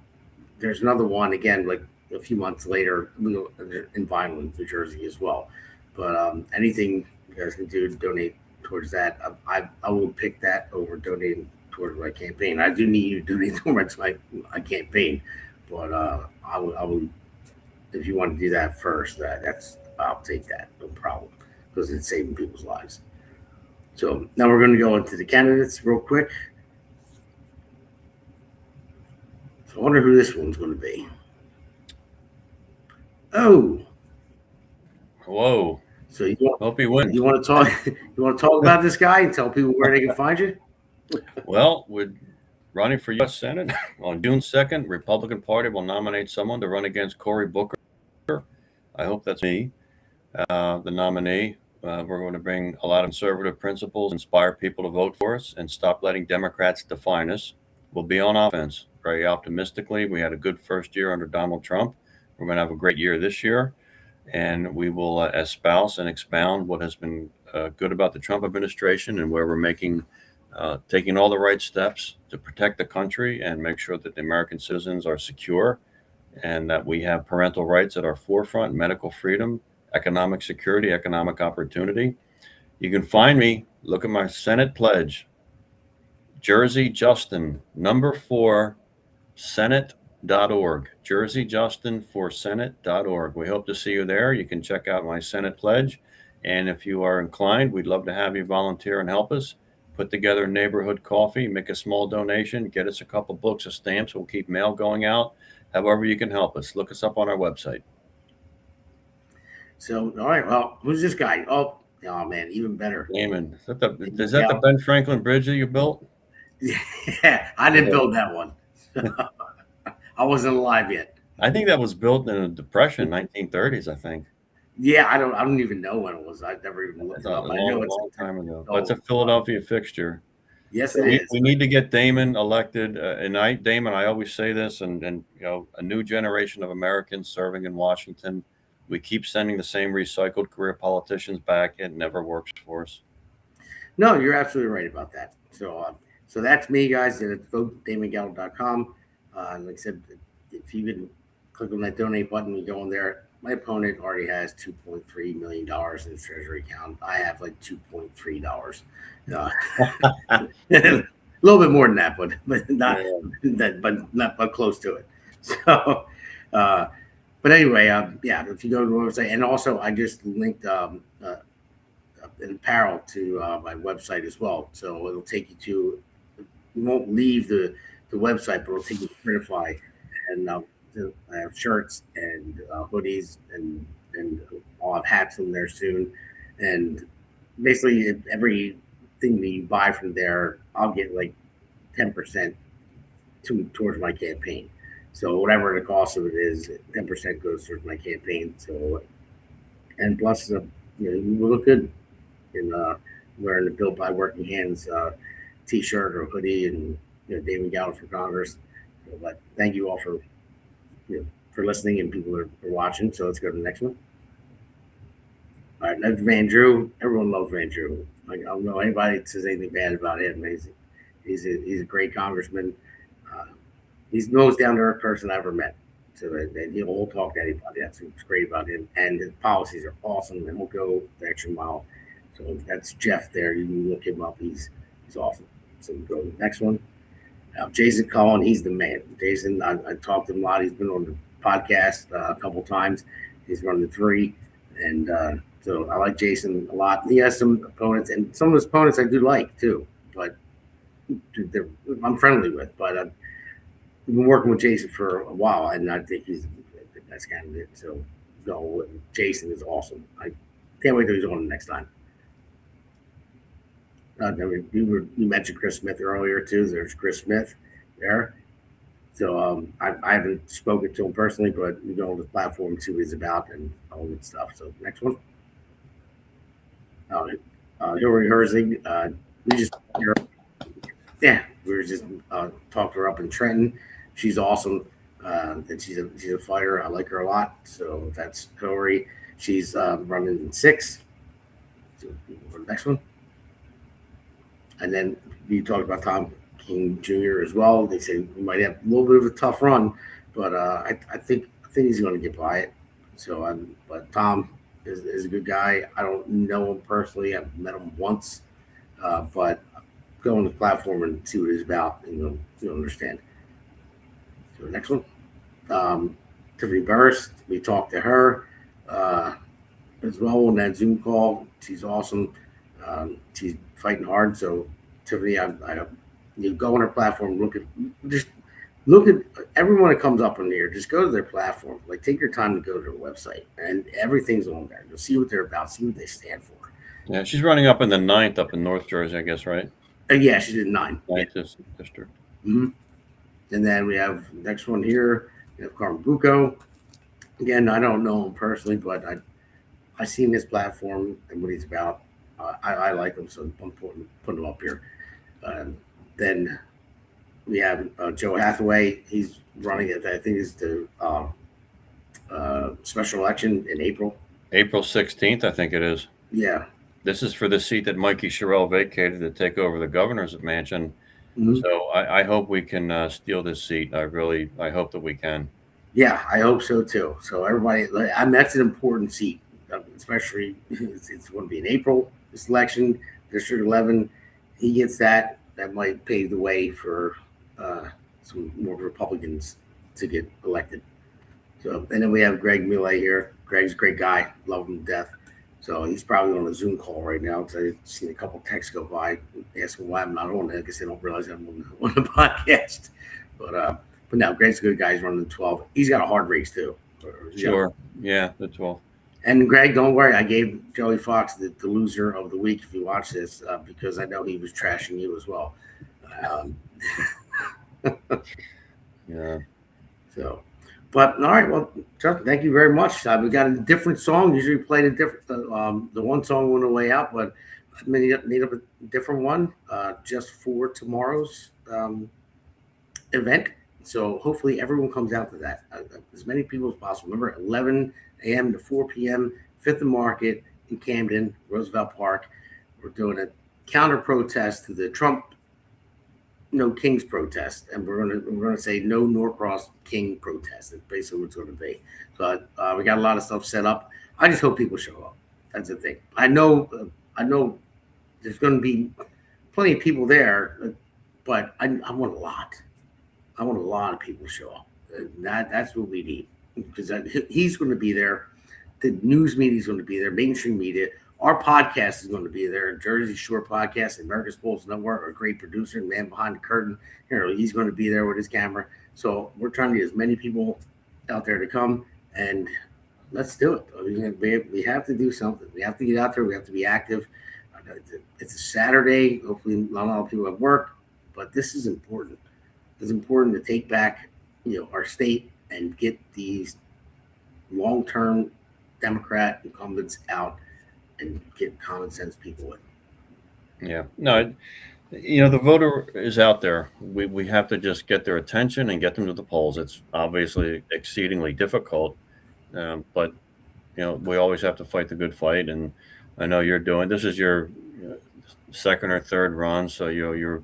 there's another one again, like a few months later, in Vineland, New Jersey as well. But anything you guys can do to donate towards that, I will pick that over donating towards my campaign. I do need you to donate towards my campaign, but I will if you want to do that first, I'll take that, no problem, because it's saving people's lives. So now we're going to go into the candidates real quick. So I wonder who this one's going to be. Oh, whoa! So you want, hope he wins. You want to talk? You want to talk about this guy and tell people where they can find you? Well, we're running for U.S. Senate on June 2nd. Republican Party will nominate someone to run against Cory Booker. I hope that's me, the nominee. We're going to bring a lot of conservative principles, inspire people to vote for us, and stop letting Democrats define us. We'll be on offense very optimistically. We had a good first year under Donald Trump. We're going to have a great year this year, and we will espouse and expound what has been good about the Trump administration and where we're taking all the right steps to protect the country and make sure that the American citizens are secure and that we have parental rights at our forefront, medical freedom, economic security, economic opportunity. You can find me, look at my Senate pledge, Jersey Justin, number 4, Senate.org, Jersey Justin for Senate.org. We hope to see you there. You can check out my Senate pledge. And if you are inclined, we'd love to have you volunteer and help us put together neighborhood coffee, make a small donation, get us a couple books of stamps. We'll keep mail going out. However you can help us. Look us up on our website. So, all right. Well, who's this guy? Oh man, even better. Damon. Is that the Ben Franklin Bridge that you built? Yeah, I didn't build that one. I wasn't alive yet. I think that was built in the Depression, 1930s, I think. Yeah, I don't even know when it was. I've never even looked it up. I know it's a long time ago. But it's a Philadelphia fixture. Yes, it is. We need to get Damon elected. Damon, I always say this, and a new generation of Americans serving in Washington. We keep sending the same recycled career politicians back. It never works for us. No, you're absolutely right about that. So that's me, guys. At votedamongaldo.com. Like I said, if you can click on that donate button, we go in there. My opponent already has $2.3 million in his treasury account. I have like $2.3. A little bit more than that, but not that, but close to it. So, but anyway, if you go to the website, and also I just linked an apparel to my website as well. So it'll take you to. You won't leave the website, but it'll take you to Printify, and I have shirts and hoodies and I'll have hats in there soon. And basically everything that you buy from there, I'll get like 10% towards my campaign. So whatever the cost of it is, 10% goes towards my campaign. So, and plus, you look good in wearing the Built by Working Hands T-shirt or hoodie, and Damon Galdo for Congress. But thank you all for listening, and people are watching. So let's go to the next one. All right, that's Van Drew. Everyone loves Van Drew. I don't know anybody that says anything bad about him. He's a great congressman. He's the most down-to-earth person I ever met. So he'll talk to anybody. That's what's great about him. And his policies are awesome, and he'll go the extra mile. So that's Jeff there. You can look him up. He's awesome. So we go to the next one. Jason Cullen, he's the man. Jason, I talked to him a lot. He's been on the podcast a couple times. He's running the 3, and so I like Jason a lot. He has some opponents, and some of his opponents I do like too, but I'm friendly with. But I've been working with Jason for a while, and I think he's the best candidate. So go with Jason is awesome. I can't wait till he's on the next time. You mentioned Chris Smith earlier too. There's Chris Smith there. So I haven't spoken to him personally, but you go on the platform to see what he's about and all that stuff. So next one. Hillary Herzig. We were just talked her up in Trenton. She's awesome, and she's a fighter. I like her a lot. So that's Hillary. She's running in 6. So the next one. And then you talked about Tom King Jr. as well. They say we might have a little bit of a tough run, but I think he's going to get by it. So, but Tom is a good guy. I don't know him personally. I've met him once, but go on the platform and see what he's about, and you'll understand. So next one, Tiffany Burst. We talked to her as well on that Zoom call. She's awesome. She's fighting hard. So Tiffany, you go on her platform, look at everyone that comes up on here. Just go to their platform. Like, take your time to go to their website, and everything's on there. You'll see what they're about, see what they stand for. Yeah, she's running up in the 9th up in North Jersey, I guess, right? Yeah, she did 9. 9th district. Mm-hmm. And then we have next one here. We have Carmen Bucco. Again, I don't know him personally, but I seen his platform and what he's about. I like him, so I'm putting him up here. Then we have Joe Hathaway. He's running it. I think it's the special election in April. April 16th, I think it is. Yeah. This is for the seat that Mikey Sherrill vacated to take over the governor's mansion. Mm-hmm. So I hope we can steal this seat. I hope that we can. Yeah, I hope so too. So everybody, that's an important seat, especially it's going to be in April. This election, District 11, he gets that. That might pave the way for some more Republicans to get elected. So, and then we have Greg Millay here. Greg's a great guy, love him to death. So he's probably on a Zoom call right now because I've seen a couple texts go by asking why I'm not on it. I guess they don't realize I'm on the podcast. But now Greg's a good guy. He's running the 12. He's got a hard race too. Sure. Yeah, the 12. And Greg, don't worry. I gave Joey Fox the loser of the week if you watch this because I know he was trashing you as well. Yeah. So, but all right. Well, Chuck, thank you very much. We got a different song. Usually played a different. The one song went away out, but I made up a different one just for tomorrow's event. So hopefully everyone comes out to that. As many people as possible. Remember, 11 a.m. to 4 p.m. 5th and Market in Camden, Roosevelt Park. We're doing a counter protest to the Trump No Kings protest, and we're gonna say No Norcross King protest. That's basically what it's going to be. So we got a lot of stuff set up. I just hope people show up. That's the thing. I know there's going to be plenty of people there, but I want a lot. I want a lot of people to show up. That's what we need, because he's going to be there. The news media is going to be there. Mainstream media. Our podcast is going to be there. Jersey Shore Podcast, America's Pulse Network, our great producer, man behind the curtain. He's going to be there with his camera. So we're trying to get as many people out there to come, and let's do it. I mean, we have to do something. We have to get out there. We have to be active. It's a Saturday. Hopefully not a lot of people have work, but this is important. It's important to take back, our state and get these long-term Democrat incumbents out and get common sense people in. Yeah. No, the voter is out there. We have to just get their attention and get them to the polls. It's obviously exceedingly difficult, but we always have to fight the good fight. And I know this is your second or third run, so you're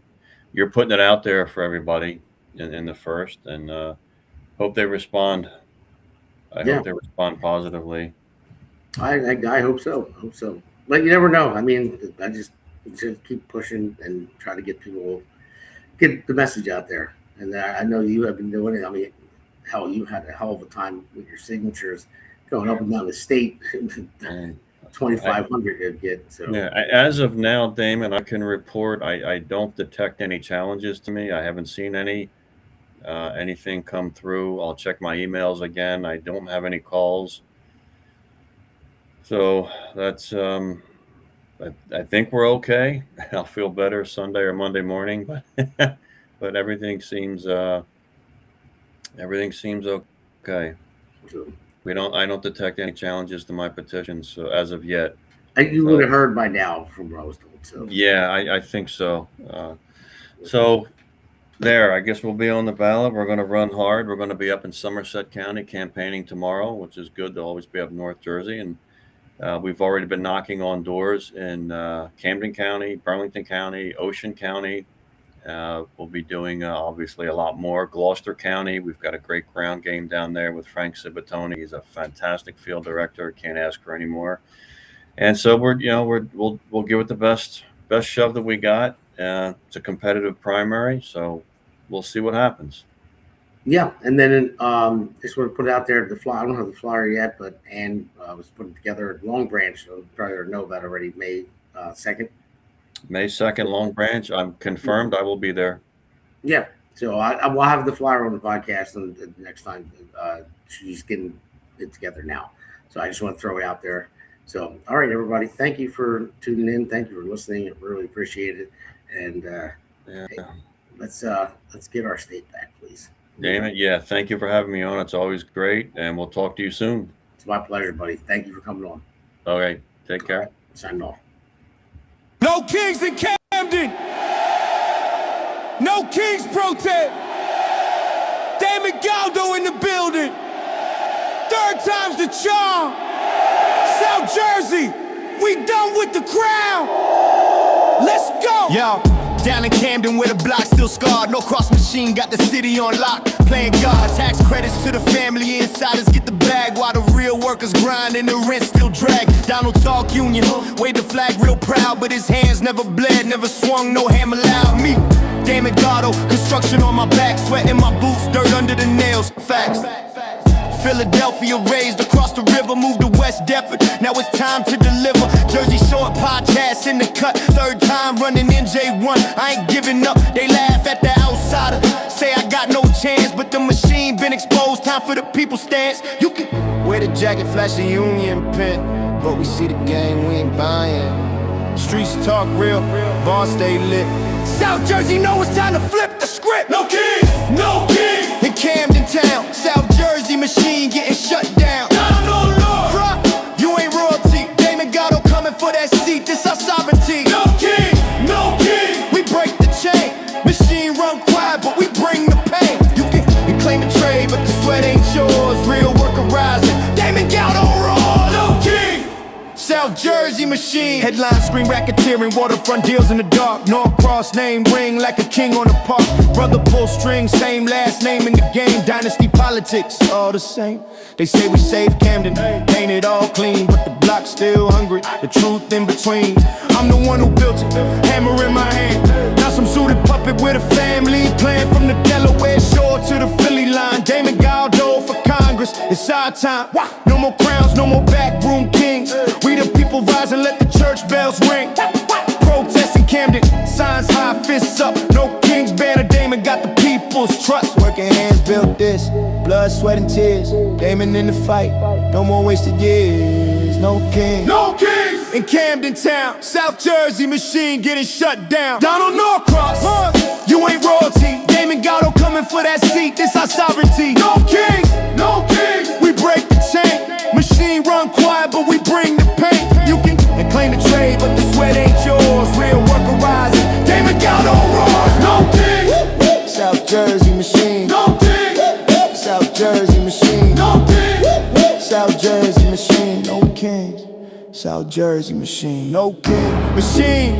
putting it out there for everybody in the first, and hope they respond. I hope they respond positively. I hope so. But you never know. I mean, I just keep pushing and try to get the message out there. And I know you have been doing it. I mean, hell, you had a hell of a time with your signatures going up and down the state. 2,500 you'd get. So yeah, as of now, Damon, I can report I don't detect any challenges to me. I haven't seen anything come through. I'll check my emails again. I don't have any calls. So that's I think we're okay. I'll feel better Sunday or Monday morning, but everything seems okay. I don't detect any challenges to my petitions, so as of yet. You would have heard by now from what I was told. So yeah, I think so. So there, I guess we'll be on the ballot. We're going to run hard. We're going to be up in Somerset County campaigning tomorrow, which is good to always be up North Jersey. And we've already been knocking on doors in Camden County, Burlington County, Ocean County, We'll be doing obviously a lot more. Gloucester County, we've got a great ground game down there with Frank Cibatoni. He's a fantastic field director. Can't ask for any more. And so we'll give it the best shove that we got. It's a competitive primary, so we'll see what happens. Yeah, and then just want to put it out there. The flyer, I don't have the flyer yet, but Ann was putting together at Long Branch. So you probably know about already. May 2nd. May 2nd, Long Branch. I'm confirmed. I will be there. Yeah, so I will have the flyer on the podcast the next time. She's getting it together now, so I just want to throw it out there. So, all right, everybody, thank you for tuning in. Thank you for listening. I really appreciate it. And hey, let's get our state back, please. Damon, yeah, thank you for having me on. It's always great, and we'll talk to you soon. It's my pleasure, buddy. Thank you for coming on. Okay, take care. Right, sign off. No Kings in Camden. No Kings protest. Damon Galdo in the building. 3rd time's the charm. South Jersey, we done with the crown. Let's go. Yo. Down in Camden where the block still scarred. Norcrosss machine got the city on lock. Playing God, tax credits to the family. Insiders get the bag while the real workers grind and the rent still drag. Donald Talk Union, waved the flag real proud, but his hands never bled, never swung, no hammer loud. Me, Damon Galdo, construction on my back, sweat in my boots, dirt under the nails. Facts. Philadelphia raised across the river, moved to West Deptford. Now it's time to deliver. Jersey Shore podcast in the cut. 3rd time running NJ1. I ain't giving up. They laugh at the outsider. Say I got no chance, but the machine been exposed. Time for the people stance. You can wear the jacket, flash the union pin, but we see the game, we ain't buying. Streets talk real, bars stay lit. South Jersey know it's time to flip the script. No king, no king. In Camden Town, South Jersey machine getting shut down. No, Front, you ain't royalty. Damon Galdo coming for that seat. This our sovereignty. No king, no king. We break the chain. Machine run quiet, but we bring the pain. You can claim the trade, but the sweat ain't yours. Real worker rising. Damon Galdo roars. No king. South Jersey machine. Headline screen racketeering, waterfront deals in the dark. Norcrosss name ring like a king on the park. Brother pull string, same last name in the game. Dynasty politics, all the same. They say we save Camden, ain't it all clean, but the block's still hungry. The truth in between. I'm the one who built it, hammer in my hand. Now some suited puppet with a family, playing from the Delaware Shore to the Philly line. Damon Galdo for Congress, it's our time. No more crowns, no more backroom kings. We the people rise and let the church bells ring. Protest in Camden, signs high, fists up. No King's banner, Damon got the people's trust. Working hands built this, blood, sweat, and tears. Damon in the fight, no more wasted years. No king, no king. In Camden Town, South Jersey machine getting shut down. Donald Norcross, you ain't royalty. Damon Galdo coming for that seat, this our sovereignty. No king, no king. We break the chain. Machine run quiet, but we bring the pain. You can claim the trade, but the sweat ain't yours. Real worker rising. Damon Galdo roars. No king. South Jersey machine. No king. South Jersey machine. No king. South Jersey machine. No kings. South Jersey machine. No king. Machine.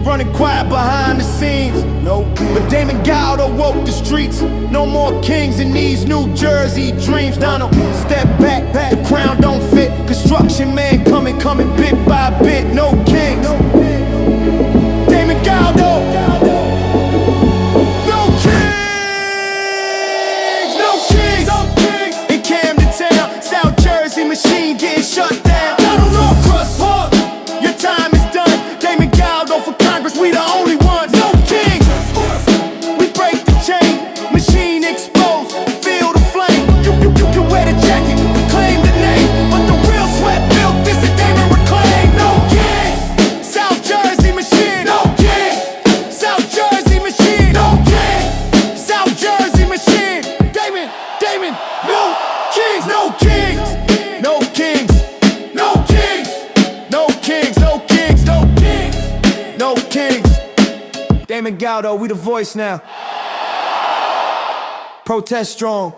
Running quiet behind the scenes. No king. But Damon Galdo woke the streets. No more kings in these New Jersey dreams. Donald, step back. The crown don't fit. Construction man coming bit by bit. No kings. Damon Galdo. No kings. In Camden Town, South Jersey machine getting shut down. Donald Norcross, your time is done. Damon Galdo for Congress, we the only ones. No king. We break the chain. Machine exposed. Feel the flame. You can wear the jacket, claim the name, but the real sweat built this and Damon reclaim. No king. South Jersey machine. No king. South Jersey machine. No king. South Jersey machine. Damon. No kings. No kings. No kings. No kings. No kings. No kings. No kings. No kings. Damon Galdo, we the voice now. Protest strong.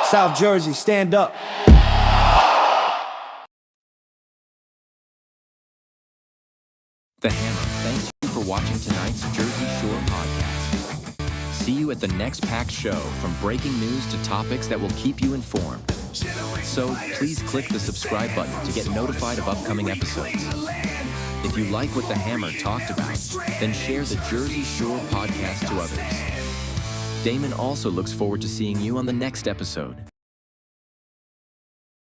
South Jersey, stand up. The Hammer thanks you for watching tonight's Jersey Shore podcast. See you at the next packed show, from breaking news to topics that will keep you informed. So please click the subscribe button to get notified of upcoming episodes. If you like what the Hammer talked about, then share the Jersey Shore podcast to others. Damon also looks forward to seeing you on the next episode.